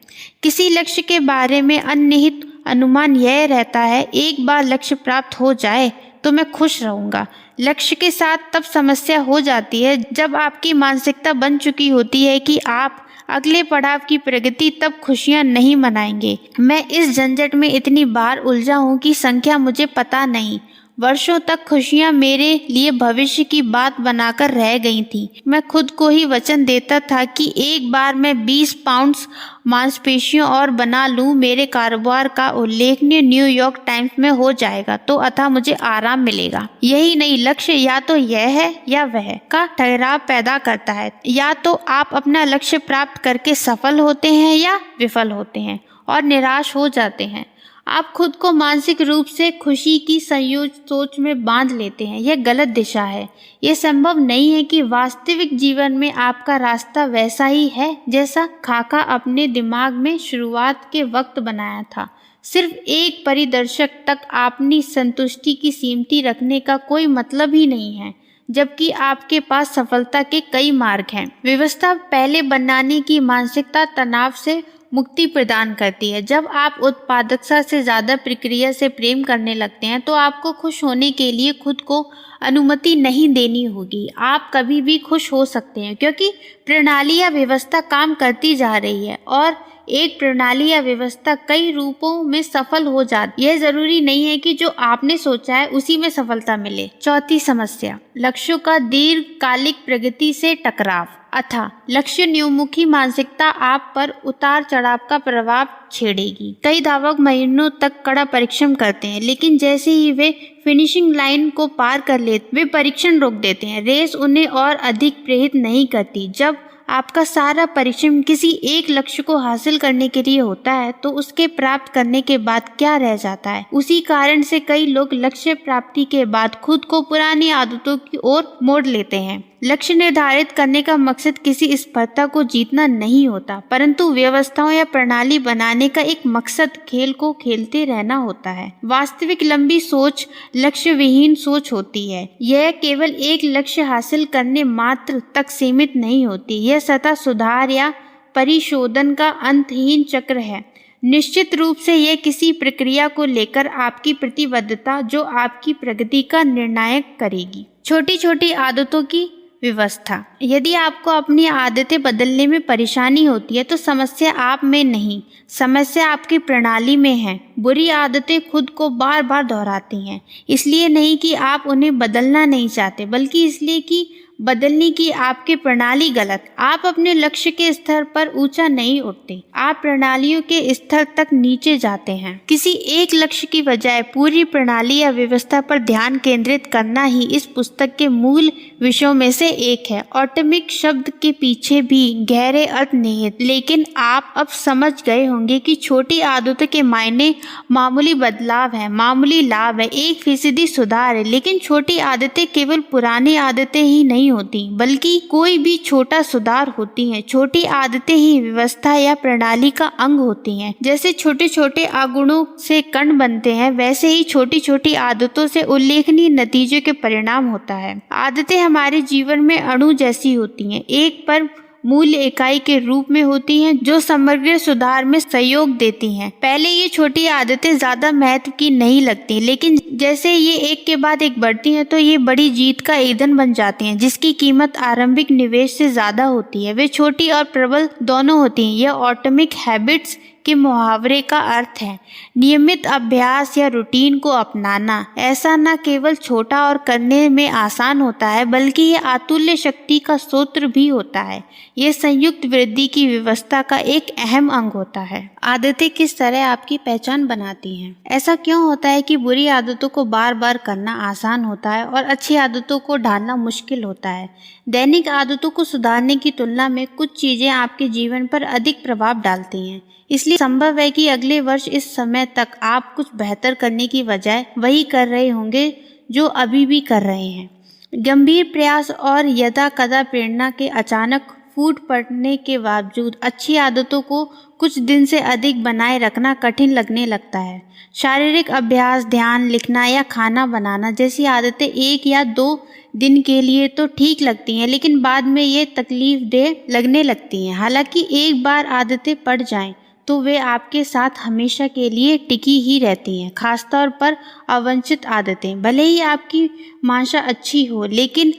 किसी लक्ष्य के बारे में अंतर्निहित अनुमान यह रहता है, एक बार लक्ष्य प्राप्त हो जाए तो मैं खुश रहूंगा। लक्ष्य के साथ तब समस्या हो जाती है जब आपकी मानसिकता बन चुकी होती है कि आप अगले पड़ाव की प्रगति तब खुशियां नहीं मनाएंगे। मैं इस झंझट में इतनी बार उलझा हूं कि संख्या मुझे पता नहीं। वर्षों तक खुशियां मेरे लिए भविष्य की बात बनाकर रह गई थी। मैं खुद को ही वचन देता था कि एक बार मैं 20 पाउंड्स मांसपेशियों और बना लूं, मेरे कारोबार का उल्लेखनीय न्यूयॉर्क टाइम्स में हो जाएगा तो अतः मुझे आराम मिलेगा। यही नहीं, लक्ष्य या तो यह है या वह का ठहराव पैदा करता है। या तो आप अपना लक्ष्य प्राप्त करके सफल होते हैं या विफल होते हैं और निराश हो जाते हैं। आप खुद को मानसिक रूप से खुशी की संयोज सोच में बांध लेते हैं। यह गलत दिशा है। यह संभव नहीं है कि वास्तविक जीवन में आपका रास्ता वैसा ही है जैसा खाका अपने दिमाग में शुरुआत के वक्त बनाया था। सिर्फ एक परिदर्शक तक अपनी संतुष्टि की सीमित रखने का कोई मतलब ही नहीं है, जबकि आपके पास सफलता के कई मार्ग हैं। व्यवस्था पहले बनाने की मानसिकता तनाव से मुक्ति प्रदान करती है। जब आप उत्पादकता से ज़्यादा प्रक्रिया से प्रेम करने लगते हैं तो आपको खुश होने के लिए खुद को अनुमति नहीं देनी होगी। आप कभी भी खुश हो सकते हैं क्योंकि प्रणाली या व्यवस्था काम करती जा रही है और एक प्रणाली या व्यवस्था कई रूपों में सफल हो जाती है। यह जरूरी नहीं है कि जो आपने सोचा है उसी में सफलता मिले। चौथी समस्या, लक्ष्यों का दीर्घकालिक प्रगति से टकराव अथा लक्ष्य न्योमुखी मानसिकता आप पर उतार चढ़ाव का प्रभाव छेड़ेगी। कई धावक महीनों तक कड़ा परिश्रम करते हैं, लेकिन जैसे ही वे फिनिशिंग लाइन को पार कर लेते वे परीक्षण रोक देते हैं। रेस उन्हें और अधिक प्रेरित नहीं करती। जब आपका सारा परिश्रम किसी एक लक्ष्य को हासिल करने के लिए होता है तो उसके प्राप्त करने के बाद क्या रह जाता है। उसी कारण से कई लोग लक्ष्य प्राप्ति के बाद खुद को पुरानी आदतों की ओर मोड़ लेते हैं। लक्ष्य निर्धारित करने का मकसद किसी स्पर्धा को जीतना नहीं होता, परंतु व्यवस्थाओं या प्रणाली बनाने का एक मकसद खेल को खेलते रहना होता है। वास्तविक लंबी सोच लक्ष्य विहीन सोच होती है। यह केवल एक लक्ष्य हासिल करने मात्र तक सीमित नहीं होती। यह सतत सुधार या परिशोधन का अंतहीन चक्र है। निश्चित रूप से यह किसी प्रक्रिया को लेकर आपकी प्रतिबद्धता जो आपकी प्रगति का निर्णायक करेगी। छोटी छोटी आदतों की व्यवस्था। यदि आपको अपनी आदतें बदलने में परेशानी होती है तो समस्या आप में नहीं, समस्या आपकी प्रणाली में है। बुरी आदतें खुद को बार बार दोहराती हैं, इसलिए नहीं कि आप उन्हें बदलना नहीं चाहते, बल्कि इसलिए कि बदलने की आपकी प्रणाली गलत। आप अपने लक्ष्य के स्तर पर ऊंचा नहीं उठते, आप प्रणालियों के स्तर तक नीचे जाते हैं। किसी एक लक्ष्य की बजाय पूरी प्रणाली या व्यवस्था पर ध्यान केंद्रित करना ही इस पुस्तक के मूल विषयों में से एक है। ऑटोमिक शब्द के पीछे भी गहरे अर्थ निहित, लेकिन आप अब समझ गए होंगे कि छोटी आदतों के मायने मामूली बदलाव है, मामूली लाभ है, 1% सुधार है। लेकिन छोटी आदतें केवल पुरानी आदतें ही नहीं होती, बल्कि कोई भी छोटा सुधार होती हैं। छोटी आदतें ही व्यवस्था या प्रणाली का अंग होती हैं। जैसे छोटे छोटे अवगुणों से कण बनते हैं, वैसे ही छोटी छोटी आदतों से उल्लेखनीय नतीजों के परिणाम होता है। आदतें हमारे जीवन में अणु जैसी होती हैं, एक पर मूल्य इकाई के रूप में होती हैं जो समग्र सुधार में सहयोग देती हैं। पहले ये छोटी आदतें ज्यादा महत्व की नहीं लगती, लेकिन जैसे ये एक के बाद एक बढ़ती हैं तो ये बड़ी जीत का ईंधन बन जाती हैं, जिसकी कीमत आरंभिक निवेश से ज्यादा होती है। वे छोटी और प्रबल दोनों होती हैं। यह ऑटोमिक हैबिट्स के मुहावरे का अर्थ है नियमित अभ्यास या रूटीन को अपनाना। ऐसा न केवल छोटा और करने में आसान होता है, बल्कि यह अतुल्य शक्ति का स्रोत भी होता है। यह संयुक्त वृद्धि की व्यवस्था का एक अहम अंग होता है। आदतें किस तरह आपकी पहचान बनाती हैं? ऐसा क्यों होता है कि बुरी आदतों को बार बार करना आसान होता है और अच्छी आदतों को ढालना मुश्किल होता है? दैनिक आदतों को सुधारने की तुलना में कुछ चीजें आपके जीवन पर अधिक प्रभाव डालती हैं। इसलिए संभव है कि अगले वर्ष इस समय तक आप कुछ बेहतर करने की बजाय वही कर रहे होंगे जो अभी भी कर रहे हैं। गंभीर प्रयास और यदा कदा प्रेरणा के अचानक फूट पड़ने के बावजूद अच्छी आदतों को कुछ दिन से अधिक बनाए रखना कठिन लगने लगता है। शारीरिक अभ्यास, ध्यान, लिखना या खाना बनाना जैसी आदतें 1 या 2 दिन के लिए तो ठीक लगती हैं, लेकिन बाद में ये तकलीफ देह लगने लगती हैं। हालांकि एक बार आदतें पड़ जाएं तो वे आपके साथ हमेशा के लिए टिकी ही रहती हैं। खासतौर पर अवांछित आदतें, भले ही आपकी मंशा अच्छी हो, लेकिन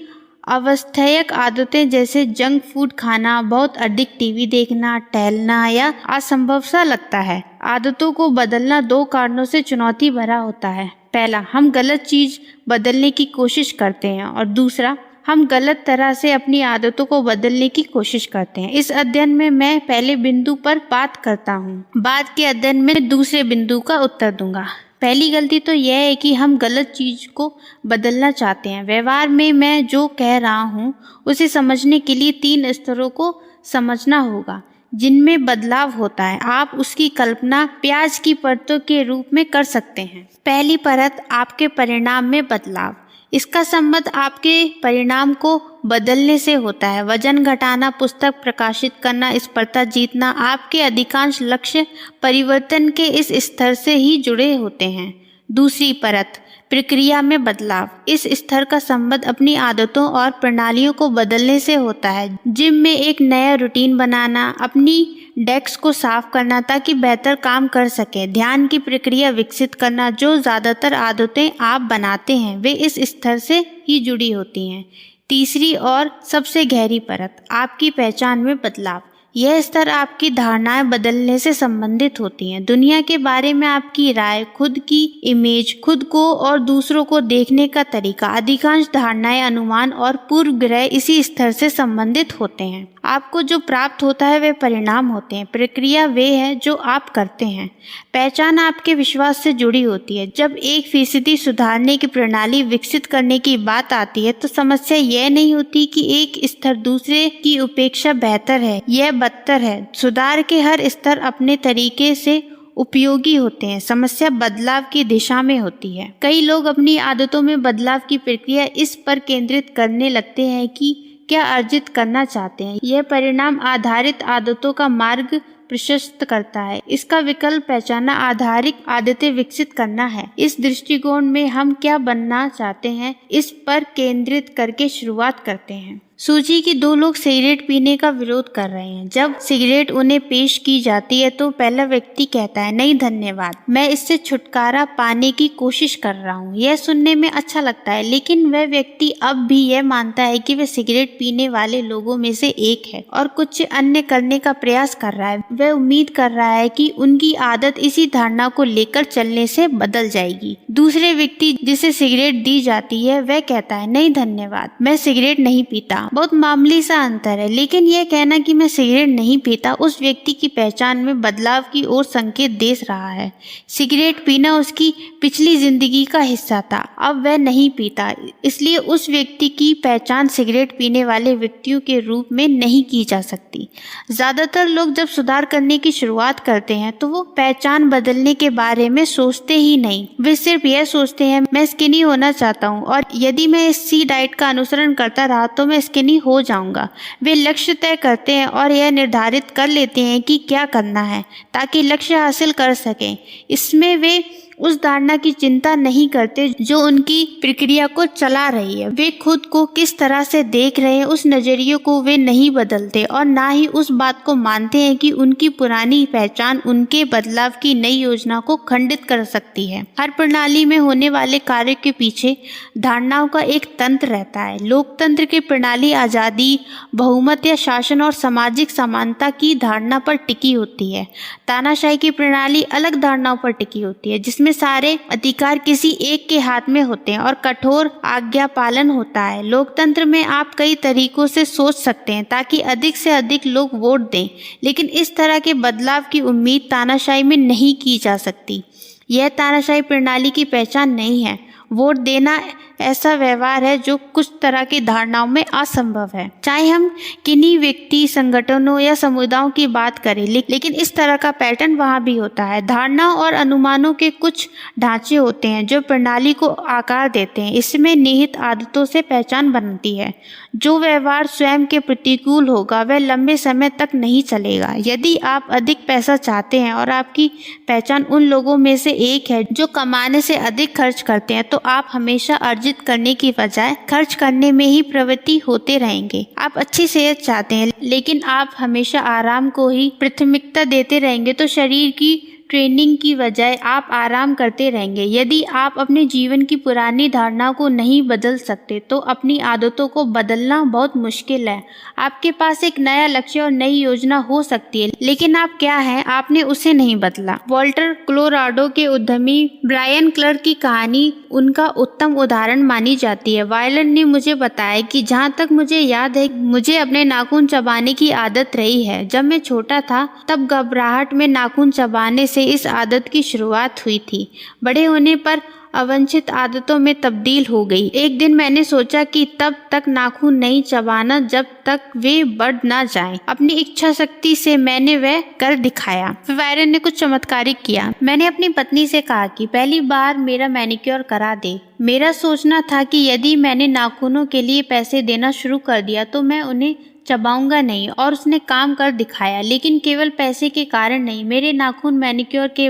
अवस्थायक आदतें जैसे जंक फूड खाना, बहुत अधिक टीवी देखना, टहलना या असंभव सा लगता है। आदतों को बदलना 2 कारणों से चुनौती भरा होता है। पहला, हम गलत चीज बदलने की कोशिश करते हैं, और दूसरा, हम गलत तरह से अपनी आदतों को बदलने की कोशिश करते हैं। इस अध्ययन में मैं पहले बिंदु पर बात करता हूँ, बाद के अध्ययन में दूसरे बिंदु का उत्तर दूंगा। पहली गलती तो यह है कि हम गलत चीज को बदलना चाहते हैं। व्यवहार में मैं जो कह रहा हूँ उसे समझने के लिए 3 स्तरों को समझना होगा जिनमें बदलाव होता है। आप उसकी कल्पना प्याज की परतों के रूप में कर सकते हैं। पहली परत, आपके परिणाम में बदलाव। इसका संबंध आपके परिणाम को बदलने से होता है। वजन घटाना, पुस्तक प्रकाशित करना, स्पर्धा जीतना, आपके अधिकांश लक्ष्य परिवर्तन के इस स्तर से ही जुड़े होते हैं। दूसरी परत, प्रक्रिया में बदलाव। इस स्तर का संबंध अपनी आदतों और प्रणालियों को बदलने से होता है। जिम में एक नया रूटीन बनाना, अपनी डेस्क को साफ करना ताकि बेहतर काम कर सके, ध्यान की प्रक्रिया विकसित करना। जो ज़्यादातर आदतें आप बनाते हैं वे इस स्तर से ही जुड़ी होती हैं। तीसरी और सबसे गहरी परत, आपकी पहचान में बदलाव। यह स्तर आपकी धारणाएं बदलने से संबंधित होती हैं। दुनिया के बारे में आपकी राय, खुद की इमेज, खुद को और दूसरों को देखने का तरीका, अधिकांश धारणाएं, अनुमान और पूर्वग्रह इसी स्तर से संबंधित होते हैं। आपको जो प्राप्त होता है वे परिणाम होते हैं, प्रक्रिया वे है जो आप करते हैं। पहचान आपके विश्वास से जुड़ी होती है। जब 1% सुधारने की प्रणाली विकसित करने की बात आती है तो समस्या यह नहीं होती कि एक स्तर दूसरे की उपेक्षा बेहतर है, यह बदतर है। सुधार के हर स्तर अपने तरीके से उपयोगी होते हैं। समस्या बदलाव की दिशा में होती है। कई लोग अपनी आदतों में बदलाव की प्रक्रिया इस पर केंद्रित करने लगते हैं कि क्या अर्जित करना चाहते हैं। यह परिणाम आधारित आदतों का मार्ग प्रशस्त करता है। इसका विकल्प पहचाना आधारित आदतें विकसित करना है। इस दृष्टिकोण में हम क्या बनना चाहते हैं इस पर केंद्रित करके शुरुआत करते हैं। सूची कि दो लोग सिगरेट पीने का विरोध कर रहे हैं। जब सिगरेट उन्हें पेश की जाती है तो पहला व्यक्ति कहता है, नहीं धन्यवाद, मैं इससे छुटकारा पाने की कोशिश कर रहा हूँ। यह सुनने में अच्छा लगता है, लेकिन वह व्यक्ति अब भी यह मानता है कि वह सिगरेट पीने वाले लोगों में से एक है और कुछ अन्य करने का प्रयास कर रहा है। वह उम्मीद कर रहा है कि उनकी आदत इसी धारणा को लेकर चलने से बदल जाएगी। दूसरे व्यक्ति जिसे सिगरेट दी जाती है वह कहता है, नहीं धन्यवाद, मैं सिगरेट नहीं पीता। बहुत मामूली सा अंतर है, लेकिन यह कहना कि मैं सिगरेट नहीं पीता उस व्यक्ति की पहचान में बदलाव की ओर संकेत दे रहा है। सिगरेट पीना उसकी पिछली जिंदगी का हिस्सा था, अब वह नहीं पीता, इसलिए उस व्यक्ति की पहचान सिगरेट पीने वाले व्यक्तियों के रूप में नहीं की जा सकती। ज्यादातर लोग जब सुधार करने की शुरुआत करते हैं तो वो पहचान बदलने के बारे में सोचते ही नहीं। वे सिर्फ यह सोचते हैं, मैं स्किनी होना चाहता हूँ और यदि मैं इस सी डाइट का अनुसरण करता रहा तो मैं स्किनी हो जाऊंगा। वे लक्ष्य तय करते हैं और यह निर्धारित कर लेते हैं कि क्या करना है ताकि लक्ष्य हासिल कर सकें। इसमें वे उस धारणा की चिंता नहीं करते जो उनकी प्रक्रिया को चला रही है। वे खुद को किस तरह से देख रहे हैं उस नजरिए को वे नहीं बदलते और ना ही उस बात को मानते हैं कि उनकी पुरानी पहचान उनके बदलाव की नई योजना को खंडित कर सकती है। हर प्रणाली में होने वाले कार्य के पीछे धारणाओं का एक तंत्र रहता है। लोकतंत्र की प्रणाली आजादी, बहुमत या शासन और सामाजिक समानता की धारणा पर टिकी होती है। तानाशाही की प्रणाली अलग धारणाओं पर टिकी होती है, जिसमें सारे अधिकार किसी एक के हाथ में होते हैं और कठोर आज्ञा पालन होता है। लोकतंत्र में आप कई तरीकों से सोच सकते हैं ताकि अधिक से अधिक लोग वोट दें, लेकिन इस तरह के बदलाव की उम्मीद तानाशाही में नहीं की जा सकती। यह तानाशाही प्रणाली की पहचान नहीं है। वोट देना ऐसा व्यवहार है जो कुछ तरह की धारणाओं में असंभव है। चाहे हम किन्हीं व्यक्ति, संगठनों या समुदायों की बात करें, लेकिन इस तरह का पैटर्न वहाँ भी होता है। धारणाओं और अनुमानों के कुछ ढांचे होते हैं जो प्रणाली को आकार देते हैं। इसमें निहित आदतों से पहचान बनती है। जो व्यवहार स्वयं के प्रतिकूल होगा वह लंबे समय तक नहीं चलेगा। यदि आप अधिक पैसा चाहते हैं और आपकी पहचान उन लोगों में से एक है जो कमाने से अधिक खर्च करते हैं, तो आप हमेशा अर्जित करने की बजाय खर्च करने में ही प्रवृत्ति होते रहेंगे। आप अच्छी सेहत चाहते हैं, लेकिन आप हमेशा आराम को ही प्राथमिकता देते रहेंगे, तो शरीर की ट्रेनिंग की बजाय आप आराम करते रहेंगे। यदि आप अपने जीवन की पुरानी धारणाओं को नहीं बदल सकते तो अपनी आदतों को बदलना बहुत मुश्किल है। आपके पास एक नया लक्ष्य और नई योजना हो सकती है, लेकिन आप क्या हैं, आपने उसे नहीं बदला। वॉल्टर कोलोराडो के उद्यमी ब्रायन क्लर्क की कहानी उनका उत्तम उदाहरण मानी जाती है। वायलन ने मुझे बताया कि जहाँ तक मुझे याद है, मुझे अपने नाखून चबाने की आदत रही है। जब मैं छोटा था तब घबराहट में नाखून चबाने से इस आदत की शुरुआत हुई थी। बड़े होने पर अवांछित आदतों में तब्दील हो गई। एक दिन मैंने सोचा कि तब तक नाखून नहीं चबाना जब तक वे बढ़ ना जाएं। अपनी इच्छा शक्ति से मैंने वह कर दिखाया। फिर वायरन ने कुछ चमत्कारिक किया। मैंने अपनी पत्नी से कहा कि पहली बार मेरा मैनिक्योर करा दे। मेरा सोचना था कि यदि मैंने नाखूनों के लिए पैसे देना शुरू कर दिया तो मैं उन्हें चबाऊंगा नहीं, और उसने काम कर दिखाया। लेकिन केवल पैसे के कारण नहीं, मेरे नाखून मैनिक्योर के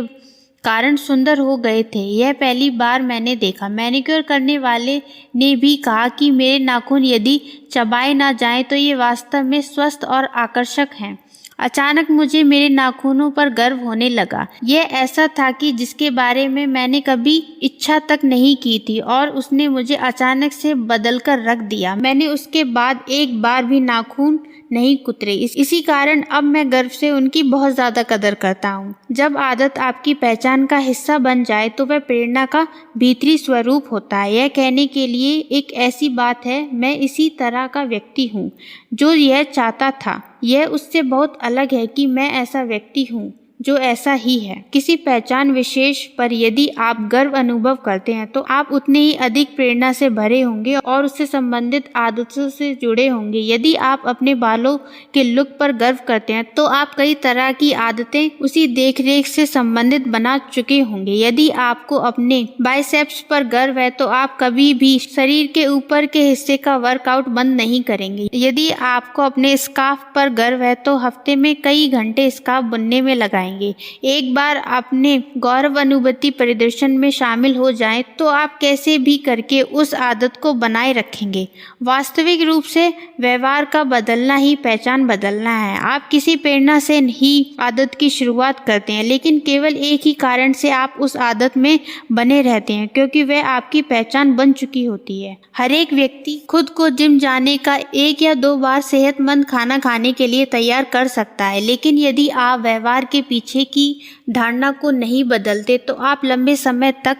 कारण सुंदर हो गए थे। यह पहली बार मैंने देखा। मैनिक्योर करने वाले ने भी कहा कि मेरे नाखून यदि चबाए ना जाएं तो ये वास्तव में स्वस्थ और आकर्षक हैं। अचानक मुझे मेरे नाखूनों पर गर्व होने लगा। यह ऐसा था कि जिसके बारे में मैंने कभी इच्छा तक नहीं की थी, और उसने मुझे अचानक से बदलकर रख दिया। मैंने उसके बाद एक बार भी नाखून नहीं कुतरे। इसी कारण अब मैं गर्व से उनकी बहुत ज्यादा कदर करता हूँ। जब आदत आपकी पहचान का हिस्सा बन जाए तो वह प्रेरणा का भीतरी स्वरूप होता है। यह कहने के लिए एक ऐसी बात है, मैं इसी तरह का व्यक्ति हूँ जो यह चाहता था। यह उससे बहुत अलग है कि मैं ऐसा व्यक्ति हूँ जो ऐसा ही है। किसी पहचान विशेष पर यदि आप गर्व अनुभव करते हैं तो आप उतने ही अधिक प्रेरणा से भरे होंगे और उससे संबंधित आदतों से जुड़े होंगे। यदि आप अपने बालों के लुक पर गर्व करते हैं तो आप कई तरह की आदतें उसी देखरेख से संबंधित बना चुके होंगे। यदि आपको अपने बाइसेप्स पर गर्व है तो आप कभी भी शरीर के ऊपर के हिस्से का वर्कआउट बंद नहीं करेंगे। यदि आपको अपने स्कार्फ पर गर्व है तो हफ्ते में कई घंटे स्कार्फ बुनने में लगाएंगे। जाएंगे। एक बार अपने गौरव अनुभूति प्रदर्शन में शामिल हो जाएं तो आप कैसे भी करके उस आदत को बनाए रखेंगे। वास्तविक रूप से व्यवहार का बदलना ही पहचान बदलना है। आप किसी प्रेरणा से ही आदत की शुरुआत करते हैं, लेकिन केवल एक ही कारण से आप उस आदत में बने रहते हैं, क्योंकि वह आपकी पहचान बन चुकी होती है। हर एक व्यक्ति खुद को जिम जाने का 1 या 2 बार सेहतमंद खाना खाने के लिए तैयार कर सकता है, लेकिन यदि आप व्यवहार के पीछे की धारणा को नहीं बदलते तो आप लंबे समय तक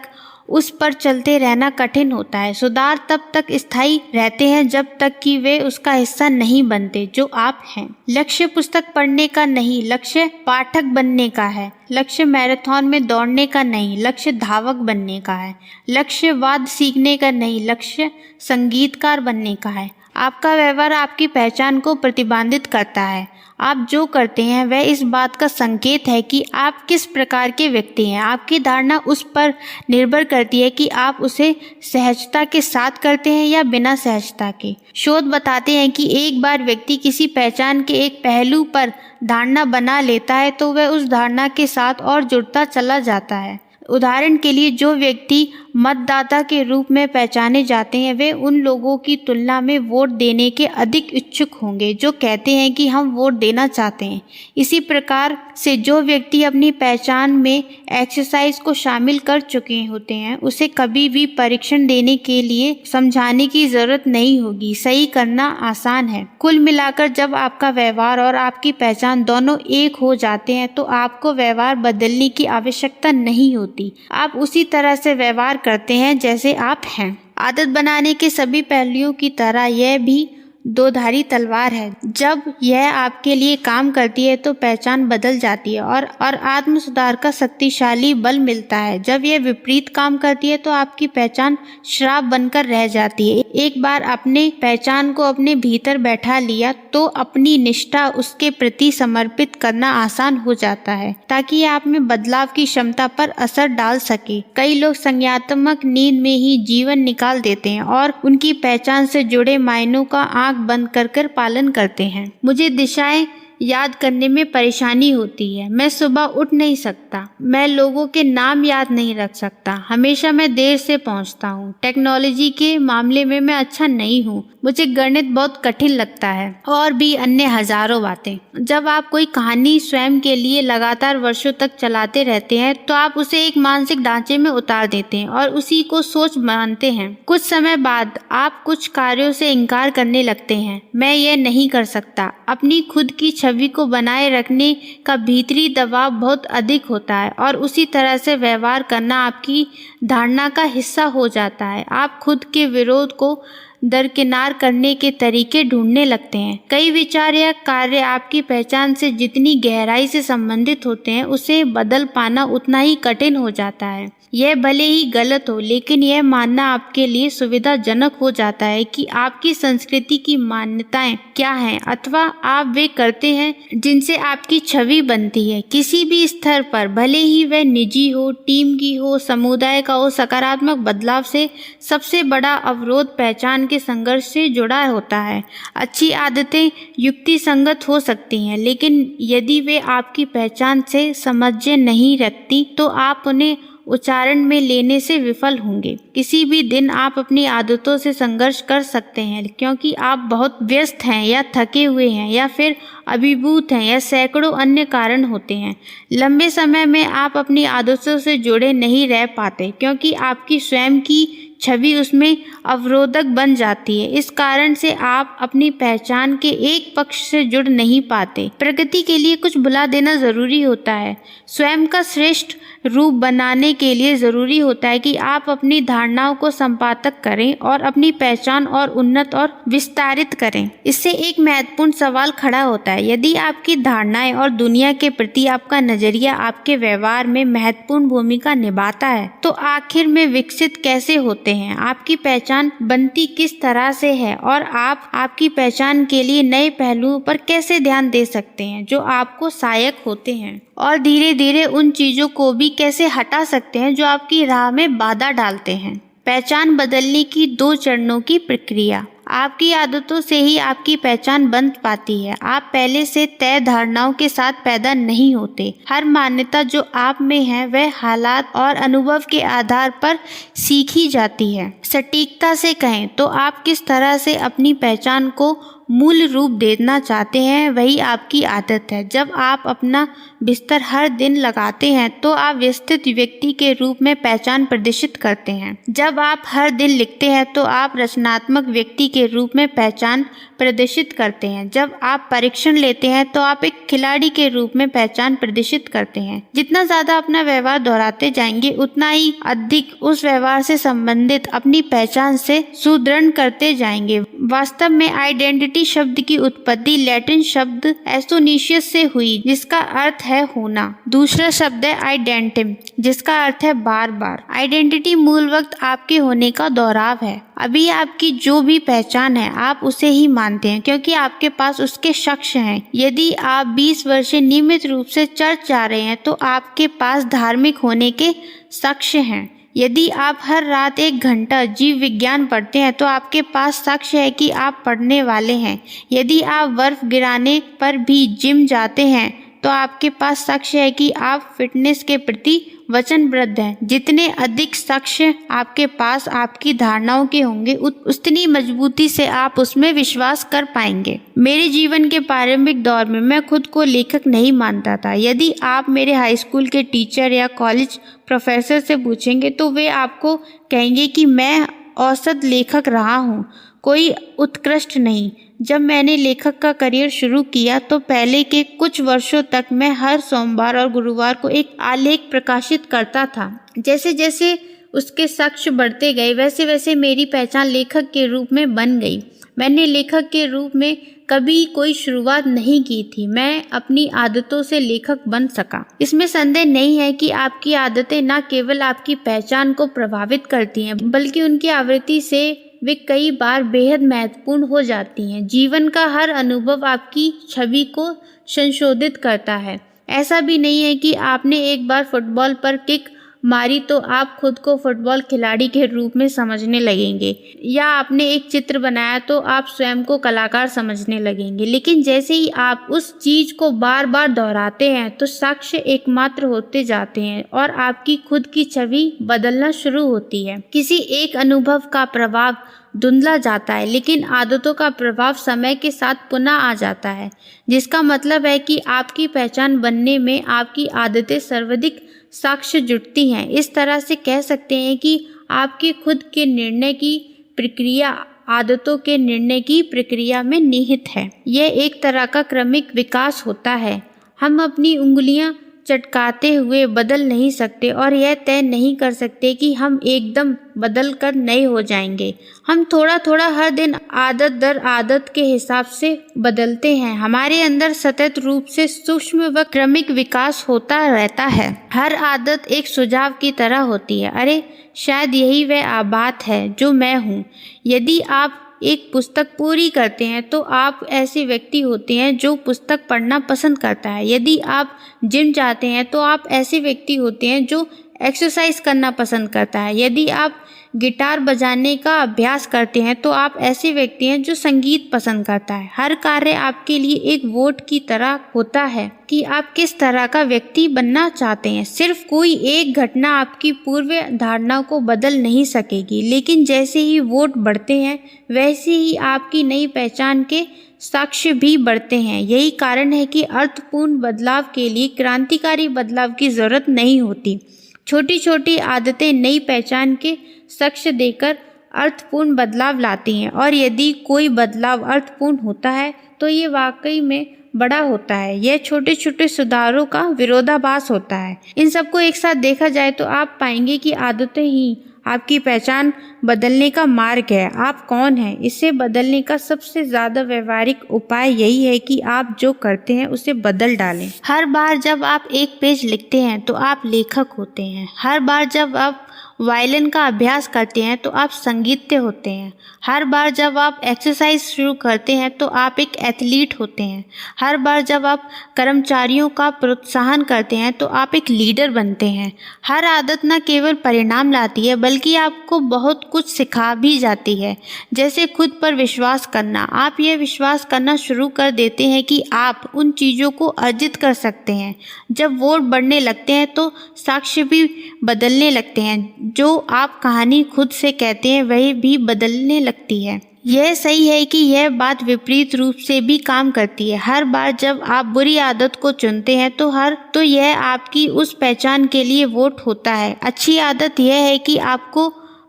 उस पर चलते रहना कठिन होता है। सुधार तब तक स्थायी रहते हैं जब तक कि वे उसका हिस्सा नहीं बनते जो आप हैं। लक्ष्य पुस्तक पढ़ने का नहीं, लक्ष्य पाठक बनने का है। लक्ष्य मैराथन में दौड़ने का नहीं, लक्ष्य धावक बनने का है। लक्ष्य वाद्य सीखने का नहीं, लक्ष्य संगीतकार बनने का है। आपका व्यवहार आपकी पहचान को प्रतिबिंबित करता है। आप जो करते हैं वह इस बात का संकेत है कि आप किस प्रकार के व्यक्ति हैं। आपकी धारणा उस पर निर्भर करती है कि आप उसे सहजता के साथ करते हैं या बिना सहजता के। शोध बताते हैं कि एक बार व्यक्ति किसी पहचान के एक पहलू पर धारणा बना लेता है तो वह उस धारणा के साथ और जुड़ता चला जाता है। उदाहरण के लिए, जो व्यक्ति मतदाता के रूप में पहचाने जाते हैं वे उन लोगों की तुलना में वोट देने के अधिक इच्छुक होंगे जो कहते हैं कि हम वोट देना चाहते हैं। इसी प्रकार से जो व्यक्ति अपनी पहचान में एक्सरसाइज को शामिल कर चुके होते हैं उसे कभी भी परीक्षण देने के लिए समझाने की जरूरत नहीं होगी। सही करना आसान है। कुल मिलाकर जब आपका व्यवहार और आपकी पहचान दोनों एक हो जाते हैं तो आपको व्यवहार बदलने की आवश्यकता नहीं होती। आप उसी तरह से व्यवहार करते हैं जैसे आप हैं। आदत बनाने के सभी पहलुओं की तरह यह भी दोधारी तलवार है। जब यह आपके लिए काम करती है तो पहचान बदल जाती है और आत्म सुधार का शक्तिशाली बल मिलता है। जब यह विपरीत काम करती है तो आपकी पहचान श्राप बनकर रह जाती है। एक बार अपने पहचान को अपने भीतर बैठा लिया तो अपनी निष्ठा उसके प्रति समर्पित करना आसान हो जाता है ताकि आप में बदलाव की क्षमता पर असर डाल सके। कई लोग संज्ञानात्मक नींद में ही जीवन निकाल देते हैं और उनकी पहचान से जुड़े मायनों का आंख बंद कर पालन करते हैं। मुझे दिशाएं याद करने में परेशानी होती है। मैं सुबह उठ नहीं सकता। मैं लोगों के नाम याद नहीं रख सकता। हमेशा मैं देर से पहुंचता हूँ। टेक्नोलॉजी के मामले में मैं अच्छा नहीं हूँ। मुझे गणित बहुत कठिन लगता है और भी अन्य हजारों बातें। जब आप कोई कहानी स्वयं के लिए लगातार वर्षों तक चलाते रहते हैं तो आप उसे एक मानसिक ढांचे में उतार देते हैं और उसी को सोच मानते हैं। कुछ समय बाद आप कुछ कार्यों से इनकार करने लगते हैं। मैं ये नहीं कर सकता। अपनी खुद की छवि को बनाए रखने का भीतरी दबाव बहुत अधिक होता है और उसी तरह से व्यवहार करना आपकी धारणा का हिस्सा हो जाता है। आप खुद के विरोध को दरकिनार करने के तरीके ढूंढने लगते हैं। कई विचार या कार्य आपकी पहचान से जितनी गहराई से संबंधित होते हैं उसे बदल पाना उतना ही कठिन हो जाता है। यह भले ही गलत हो, लेकिन यह मानना आपके लिए सुविधाजनक हो जाता है कि आपकी संस्कृति की मान्यताएं क्या हैं अथवा आप वे करते हैं जिनसे आपकी छवि बनती है। किसी भी स्तर पर, भले ही वह निजी हो, टीम की हो, समुदाय का हो, सकारात्मक बदलाव से सबसे बड़ा अवरोध पहचान के संघर्ष से जुड़ा होता है। अच्छी आदतें युक्ति संगत हो सकती हैं, लेकिन यदि वे आपकी पहचान से समन्वय नहीं रखती तो आप उन्हें उच्चारण में लेने से विफल होंगे। किसी भी दिन आप अपनी आदतों से संघर्ष कर सकते हैं क्योंकि आप बहुत व्यस्त हैं या थके हुए हैं या फिर अभिभूत हैं या सैकड़ों अन्य कारण होते हैं। लंबे समय में आप अपनी आदतों से जुड़े नहीं रह पाते क्योंकि आपकी स्वयं की छवि उसमें अवरोधक बन जाती है। इस कारण से आप अपनी पहचान के एक पक्ष से जुड़ नहीं पाते। प्रगति के लिए कुछ भुला देना जरूरी होता है। स्वयं का श्रेष्ठ रूप बनाने के लिए जरूरी होता है कि आप अपनी धारणाओं को संपादक करें और अपनी पहचान और उन्नत और विस्तारित करें। इससे एक महत्वपूर्ण सवाल खड़ा होता है। यदि आपकी धारणाएं और दुनिया के प्रति आपका नजरिया आपके व्यवहार में महत्वपूर्ण भूमिका निभाता है तो आखिर में विकसित कैसे होते हैं? आपकी पहचान बनती किस तरह से है और आप आपकी पहचान के लिए नए पहलुओं पर कैसे ध्यान दे सकते हैं जो आपको सहायक होते हैं और धीरे धीरे उन चीजों को भी कैसे हटा सकते हैं जो आपकी राह में बाधा डालते हैं। पहचान बदलने की 2 चरणों की प्रक्रिया। आपकी आदतों से ही आपकी पहचान बन पाती है। आप पहले से तय धारणाओं के साथ पैदा नहीं होते। हर मान्यता जो आप में है वह हालात और अनुभव के आधार पर सीखी जाती है। सटीकता से कहें तो आप किस तरह से अपनी पहचान को मूल रूप देना चाहते हैं वही आपकी आदत है। जब आप अपना बिस्तर हर दिन लगाते हैं तो आप व्यवस्थित व्यक्ति के रूप में पहचान प्रदर्शित करते हैं। जब आप हर दिन लिखते हैं तो आप रचनात्मक व्यक्ति के रूप में पहचान प्रदर्शित करते हैं। जब आप परीक्षण लेते हैं तो आप एक खिलाड़ी के रूप में पहचान प्रदर्शित करते हैं। जितना ज्यादा अपना व्यवहार दोहराते जाएंगे उतना ही अधिक उस व्यवहार से संबंधित अपनी पहचान से सुदृढ़ करते जाएंगे। वास्तव में आइडेंटिटी शब्द की उत्पत्ति लैटिन शब्द एस्टोनिशियस से हुई, जिसका अर्थ है होना। दूसरा शब्द है आइडेंटिम, जिसका अर्थ है बार बार। आइडेंटिटी मूल वक्त आपके होने का दोहराव है। अभी आपकी जो भी पहचान है आप उसे ही मानते हैं क्योंकि आपके पास उसके साक्ष्य हैं। यदि आप 20 वर्ष नियमित रूप से चर्च जा रहे हैं तो आपके पास धार्मिक होने के साक्ष्य हैं। यदि आप हर रात 1 घंटा जीव विज्ञान पढ़ते हैं तो आपके पास साक्ष्य है कि आप पढ़ने वाले हैं। यदि आप बर्फ गिराने पर भी जिम जाते हैं तो आपके पास साक्ष्य है कि आप फिटनेस के प्रति वचनबद्ध हैं। जितने अधिक साक्ष्य आपके पास आपकी धारणाओं के होंगे उतनी मजबूती से आप उसमें विश्वास कर पाएंगे। मेरे जीवन के प्रारंभिक दौर में मैं खुद को लेखक नहीं मानता था। यदि आप मेरे हाई स्कूल के टीचर या कॉलेज प्रोफेसर से पूछेंगे तो वे आपको कहेंगे कि मैं औसत लेखक रहा हूँ, कोई उत्कृष्ट नहीं। जब मैंने लेखक का करियर शुरू किया तो पहले के कुछ वर्षों तक मैं हर सोमवार और गुरुवार को एक आलेख प्रकाशित करता था। जैसे जैसे उसके साक्ष्य बढ़ते गए वैसे वैसे मेरी पहचान लेखक के रूप में बन गई। मैंने लेखक के रूप में कभी कोई शुरुआत नहीं की थी। मैं अपनी आदतों से लेखक बन सका। इसमें संदेह नहीं है कि आपकी आदतें न केवल आपकी पहचान को प्रभावित करती हैं बल्कि उनकी आवृत्ति से वे कई बार बेहद महत्वपूर्ण हो जाती हैं। जीवन का हर अनुभव आपकी छवि को संशोधित करता है। ऐसा भी नहीं है कि आपने एक बार फुटबॉल पर किक मारी तो आप खुद को फुटबॉल खिलाड़ी के रूप में समझने लगेंगे, या आपने एक चित्र बनाया तो आप स्वयं को कलाकार समझने लगेंगे। लेकिन जैसे ही आप उस चीज को बार बार दोहराते हैं तो साक्ष्य एकमात्र होते जाते हैं और आपकी खुद की छवि बदलना शुरू होती है। किसी एक अनुभव का प्रभाव धुंधला जाता है लेकिन आदतों का प्रभाव समय के साथ पुनः आ जाता है, जिसका मतलब है कि आपकी पहचान बनने में आपकी आदतें सर्वाधिक साक्ष्य जुटती हैं। इस तरह से कह सकते हैं कि आपकी खुद के निर्णय की प्रक्रिया आदतों के निर्णय की प्रक्रिया में निहित है। यह एक तरह का क्रमिक विकास होता है। हम अपनी उंगलियां चटकाते हुए बदल नहीं सकते और यह तय नहीं कर सकते कि हम एकदम बदल कर नए हो जाएंगे। हम थोड़ा थोड़ा हर दिन आदत दर आदत के हिसाब से बदलते हैं। हमारे अंदर सतत रूप से सूक्ष्म व क्रमिक विकास होता रहता है। हर आदत एक सुझाव की तरह होती है। अरे शायद यही वह बात है जो मैं हूँ। यदि आप एक पुस्तक पूरी करते हैं तो आप ऐसे व्यक्ति होते हैं जो पुस्तक पढ़ना पसंद करता है। यदि आप जिम जाते हैं तो आप ऐसे व्यक्ति होते हैं जो एक्सरसाइज करना पसंद करता है। यदि आप गिटार बजाने का अभ्यास करते हैं तो आप ऐसे व्यक्ति हैं जो संगीत पसंद करता है। हर कार्य आपके लिए एक वोट की तरह होता है कि आप किस तरह का व्यक्ति बनना चाहते हैं। सिर्फ कोई एक घटना आपकी पूर्व धारणा को बदल नहीं सकेगी, लेकिन जैसे ही वोट बढ़ते हैं वैसे ही आपकी नई पहचान के साक्ष्य भी बढ़ते हैं। यही कारण है कि अर्थपूर्ण बदलाव के लिए क्रांतिकारी बदलाव की जरूरत नहीं होती। छोटी छोटी आदतें नई पहचान के साक्ष्य देकर अर्थपूर्ण बदलाव लाती हैं, और यदि कोई बदलाव अर्थपूर्ण होता है तो ये वाकई में बड़ा होता है। यह छोटे छोटे सुधारों का विरोधाभास होता है। इन सबको एक साथ देखा जाए तो आप पाएंगे कि आदतें ही आपकी पहचान बदलने का मार्ग है। आप कौन हैं इसे बदलने का सबसे ज्यादा व्यवहारिक उपाय यही है कि आप जो करते हैं उसे बदल डालें। हर बार जब आप एक पेज लिखते हैं तो आप लेखक होते हैं। हर बार जब आप वायलिन का अभ्यास करते हैं तो आप संगीतज्ञ होते हैं। हर बार जब आप एक्सरसाइज शुरू करते हैं तो आप एक एथलीट होते हैं। हर बार जब आप कर्मचारियों का प्रोत्साहन करते हैं तो आप एक लीडर बनते हैं। हर आदत न केवल परिणाम लाती है बल्कि आपको बहुत कुछ सिखा भी जाती है, जैसे खुद पर विश्वास करना। आप यह विश्वास करना शुरू कर देते हैं कि आप उन चीज़ों को अर्जित कर सकते हैं। जब वोट बढ़ने लगते हैं तो साक्ष्य भी बदलने लगते हैं। जो आप कहानी खुद से कहते हैं वही भी बदलने लगती है। यह सही है कि यह बात विपरीत रूप से भी काम करती है। हर बार जब आप बुरी आदत को चुनते हैं तो यह आपकी उस पहचान के लिए वोट होता है। अच्छी आदत यह है कि आपको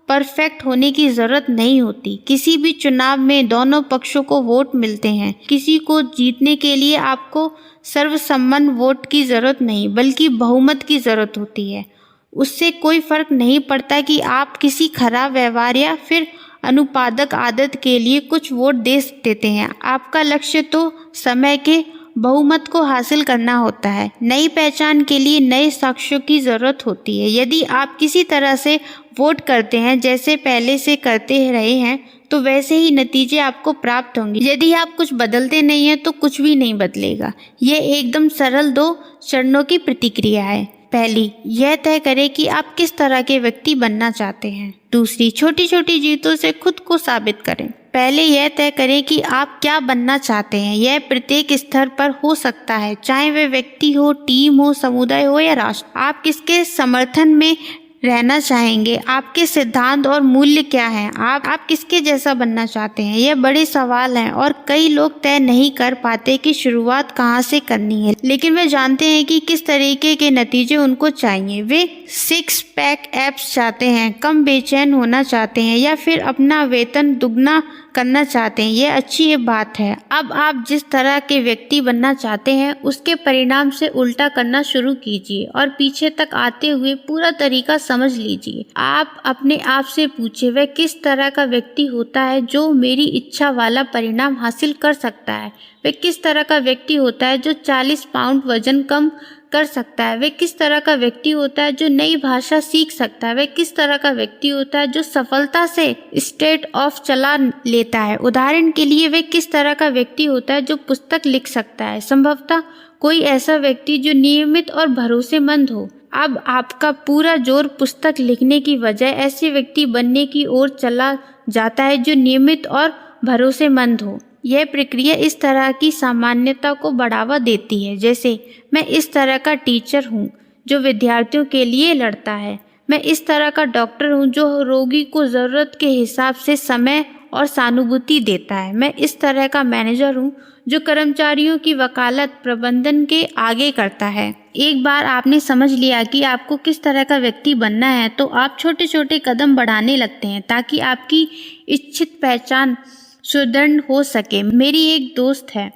परफेक्ट होने की ज़रूरत नहीं होती। किसी भी चुनाव में दोनों पक्षों को वोट मिलते हैं। किसी को जीतने के लिए आपको सर्वसम्मत वोट की ज़रूरत नहीं बल्कि बहुमत की ज़रूरत होती है। उससे कोई फर्क नहीं पड़ता कि आप किसी खराब व्यवहार या फिर अनुपादक आदत के लिए कुछ वोट दे देते हैं। आपका लक्ष्य तो समय के बहुमत को हासिल करना होता है। नई पहचान के लिए नए साक्ष्यों की ज़रूरत होती है। यदि आप किसी तरह से वोट करते हैं जैसे पहले से करते रहे हैं तो वैसे ही नतीजे आपको प्राप्त होंगे। यदि आप कुछ बदलते नहीं हैं तो कुछ भी नहीं बदलेगा। यह एकदम सरल 2 चरणों की प्रतिक्रिया है। पहली, यह तय करें कि आप किस तरह के व्यक्ति बनना चाहते हैं। दूसरी, छोटी छोटी जीतों से खुद को साबित करें। पहले यह तय करें कि आप क्या बनना चाहते हैं। यह प्रत्येक स्तर पर हो सकता है, चाहे वह व्यक्ति हो, टीम हो, समुदाय हो या राष्ट्र। आप किसके समर्थन में रहना चाहेंगे? आपके सिद्धांत और मूल्य क्या हैं? आप किसके जैसा बनना चाहते हैं? यह बड़े सवाल हैं और कई लोग तय नहीं कर पाते कि शुरुआत कहाँ से करनी है, लेकिन वे जानते हैं कि किस तरीके के नतीजे उनको चाहिए। वे 6 पैक एब्स चाहते हैं, कम बेचैन होना चाहते हैं या फिर अपना वेतन दुगना करना चाहते हैं। यह अच्छी बात है। अब आप जिस तरह के व्यक्ति बनना चाहते हैं उसके परिणाम से उल्टा करना शुरू कीजिए और पीछे तक आते हुए पूरा तरीका समझ लीजिए। आप अपने आप से पूछिए, वह किस तरह का व्यक्ति होता है जो मेरी इच्छा वाला परिणाम हासिल कर सकता है? वह किस तरह का व्यक्ति होता है जो 40 पाउंड वजन कम कर सकता है? वह किस तरह का व्यक्ति होता है जो नई भाषा सीख सकता है? वह किस तरह का व्यक्ति होता है जो सफलता से स्टेट ऑफ चला लेता है? उदाहरण के लिए, वह किस तरह का व्यक्ति होता है जो पुस्तक लिख सकता है? संभवतः कोई ऐसा व्यक्ति जो नियमित और भरोसेमंद हो। अब आपका पूरा जोर पुस्तक लिखने की बजाय ऐसे व्यक्ति बनने की ओर चला जाता है जो नियमित और भरोसेमंद हो। यह प्रक्रिया इस तरह की सामान्यता को बढ़ावा देती है, जैसे मैं इस तरह का टीचर हूँ जो विद्यार्थियों के लिए लड़ता है। मैं इस तरह का डॉक्टर हूँ जो रोगी को ज़रूरत के हिसाब से समय और सहानुभूति देता है। मैं इस तरह का मैनेजर हूँ जो कर्मचारियों की वकालत प्रबंधन के आगे करता है। एक बार आपने समझ लिया कि आपको किस तरह का व्यक्ति बनना है तो आप छोटे छोटे कदम बढ़ाने लगते हैं ताकि आपकी इच्छित पहचान सुदृढ़ हो सके। मेरी एक दोस्त है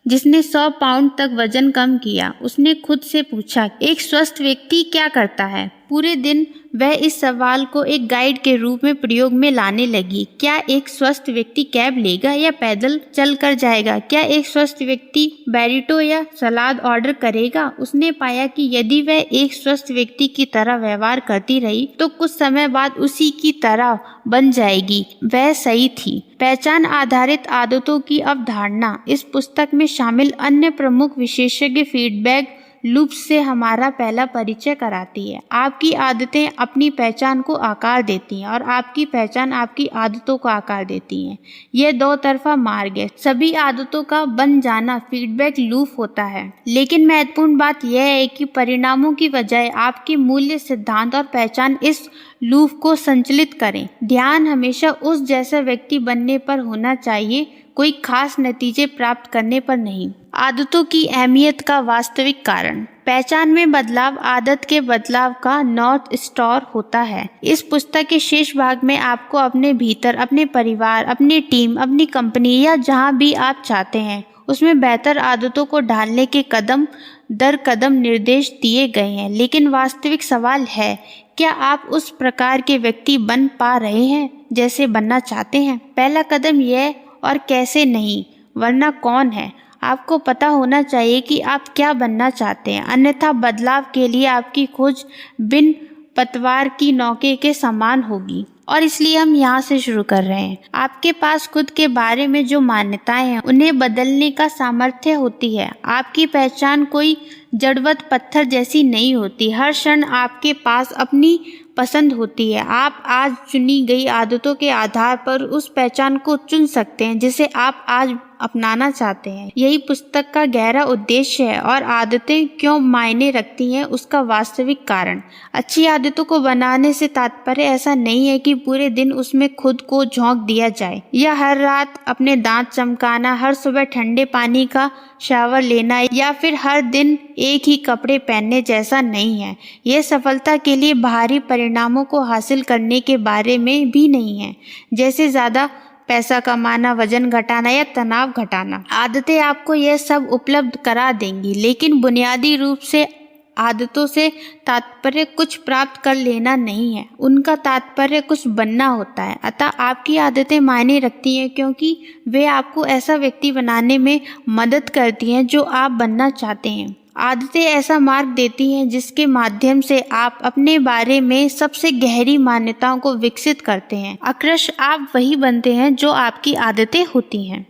जिसने 100 पाउंड तक वजन कम किया। उसने खुद से पूछा, एक स्वस्थ व्यक्ति क्या करता है? पूरे दिन वह इस सवाल को एक गाइड के रूप में प्रयोग में लाने लगी। क्या एक स्वस्थ व्यक्ति कैब लेगा या पैदल चल कर जाएगा? क्या एक स्वस्थ व्यक्ति बैरिटो या सलाद ऑर्डर करेगा? उसने पाया कि यदि वह एक स्वस्थ व्यक्ति की तरह व्यवहार करती रही तो कुछ समय बाद उसी की तरह बन जाएगी। वह सही थी। पहचान आधारित आदतों की अवधारणा इस पुस्तक में शामिल अन्य प्रमुख विशेषज्ञ फीडबैक लूप से हमारा पहला परिचय कराती है। आपकी आदतें अपनी पहचान को आकार देती हैं और आपकी पहचान आपकी आदतों को आकार देती हैं। यह 2 तरफा मार्ग है। सभी आदतों का बन जाना फीडबैक लूप होता है, लेकिन महत्वपूर्ण बात यह है कि परिणामों की बजाय आपके मूल्य, सिद्धांत और पहचान इस लूप को संचालित करें। ध्यान हमेशा उस जैसा व्यक्ति बनने पर होना चाहिए, कोई खास नतीजे प्राप्त करने पर नहीं। आदतों की अहमियत का वास्तविक कारण। पहचान में बदलाव आदत के बदलाव का नॉर्थ स्टार होता है। इस पुस्तक के शेष भाग में आपको अपने भीतर, अपने परिवार, अपनी टीम, अपनी कंपनी या जहां भी आप चाहते हैं उसमें बेहतर आदतों को ढालने के कदम दर कदम निर्देश दिए गए हैं। लेकिन वास्तविक सवाल है, क्या आप उस प्रकार के व्यक्ति बन पा रहे हैं जैसे बनना चाहते हैं? पहला कदम यह और कैसे नहीं, वरना कौन है। आपको पता होना चाहिए कि आप क्या बनना चाहते हैं, अन्यथा बदलाव के लिए आपकी खोज बिन पतवार की नोके के समान होगी। और इसलिए हम यहाँ से शुरू कर रहे हैं। आपके पास खुद के बारे में जो मान्यताएं हैं उन्हें बदलने का सामर्थ्य होती है। आपकी पहचान कोई जड़वत पत्थर जैसी नहीं होती। हर क्षण आपके पास अपनी पसंद होती है। आप आज चुनी गई आदतों के आधार पर उस पहचान को चुन सकते हैं जिसे आप आज अपनाना चाहते हैं। यही पुस्तक का गहरा उद्देश्य है और आदतें क्यों मायने रखती हैं उसका वास्तविक कारण। अच्छी आदतों को बनाने से तात्पर्य ऐसा नहीं है कि पूरे दिन उसमें खुद को झोंक दिया जाए या हर रात अपने दांत चमकाना, हर सुबह ठंडे पानी का शावर लेना या फिर हर दिन एक ही कपड़े पहनने जैसा नहीं है। यह सफलता के लिए बाहरी परिणामों को हासिल करने के बारे में भी नहीं है, जैसे ज़्यादा पैसा कमाना, वजन घटाना या तनाव घटाना। आदतें आपको यह सब उपलब्ध करा देंगी, लेकिन बुनियादी रूप से आदतों से तात्पर्य कुछ प्राप्त कर लेना नहीं है, उनका तात्पर्य कुछ बनना होता है। अतः आपकी आदतें मायने रखती हैं क्योंकि वे आपको ऐसा व्यक्ति बनाने में मदद करती हैं जो आप बनना चाहते हैं। आदतें ऐसा मार्ग देती हैं जिसके माध्यम से आप अपने बारे में सबसे गहरी मान्यताओं को विकसित करते हैं। अक्सर आप वही बनते हैं जो आपकी आदतें होती हैं।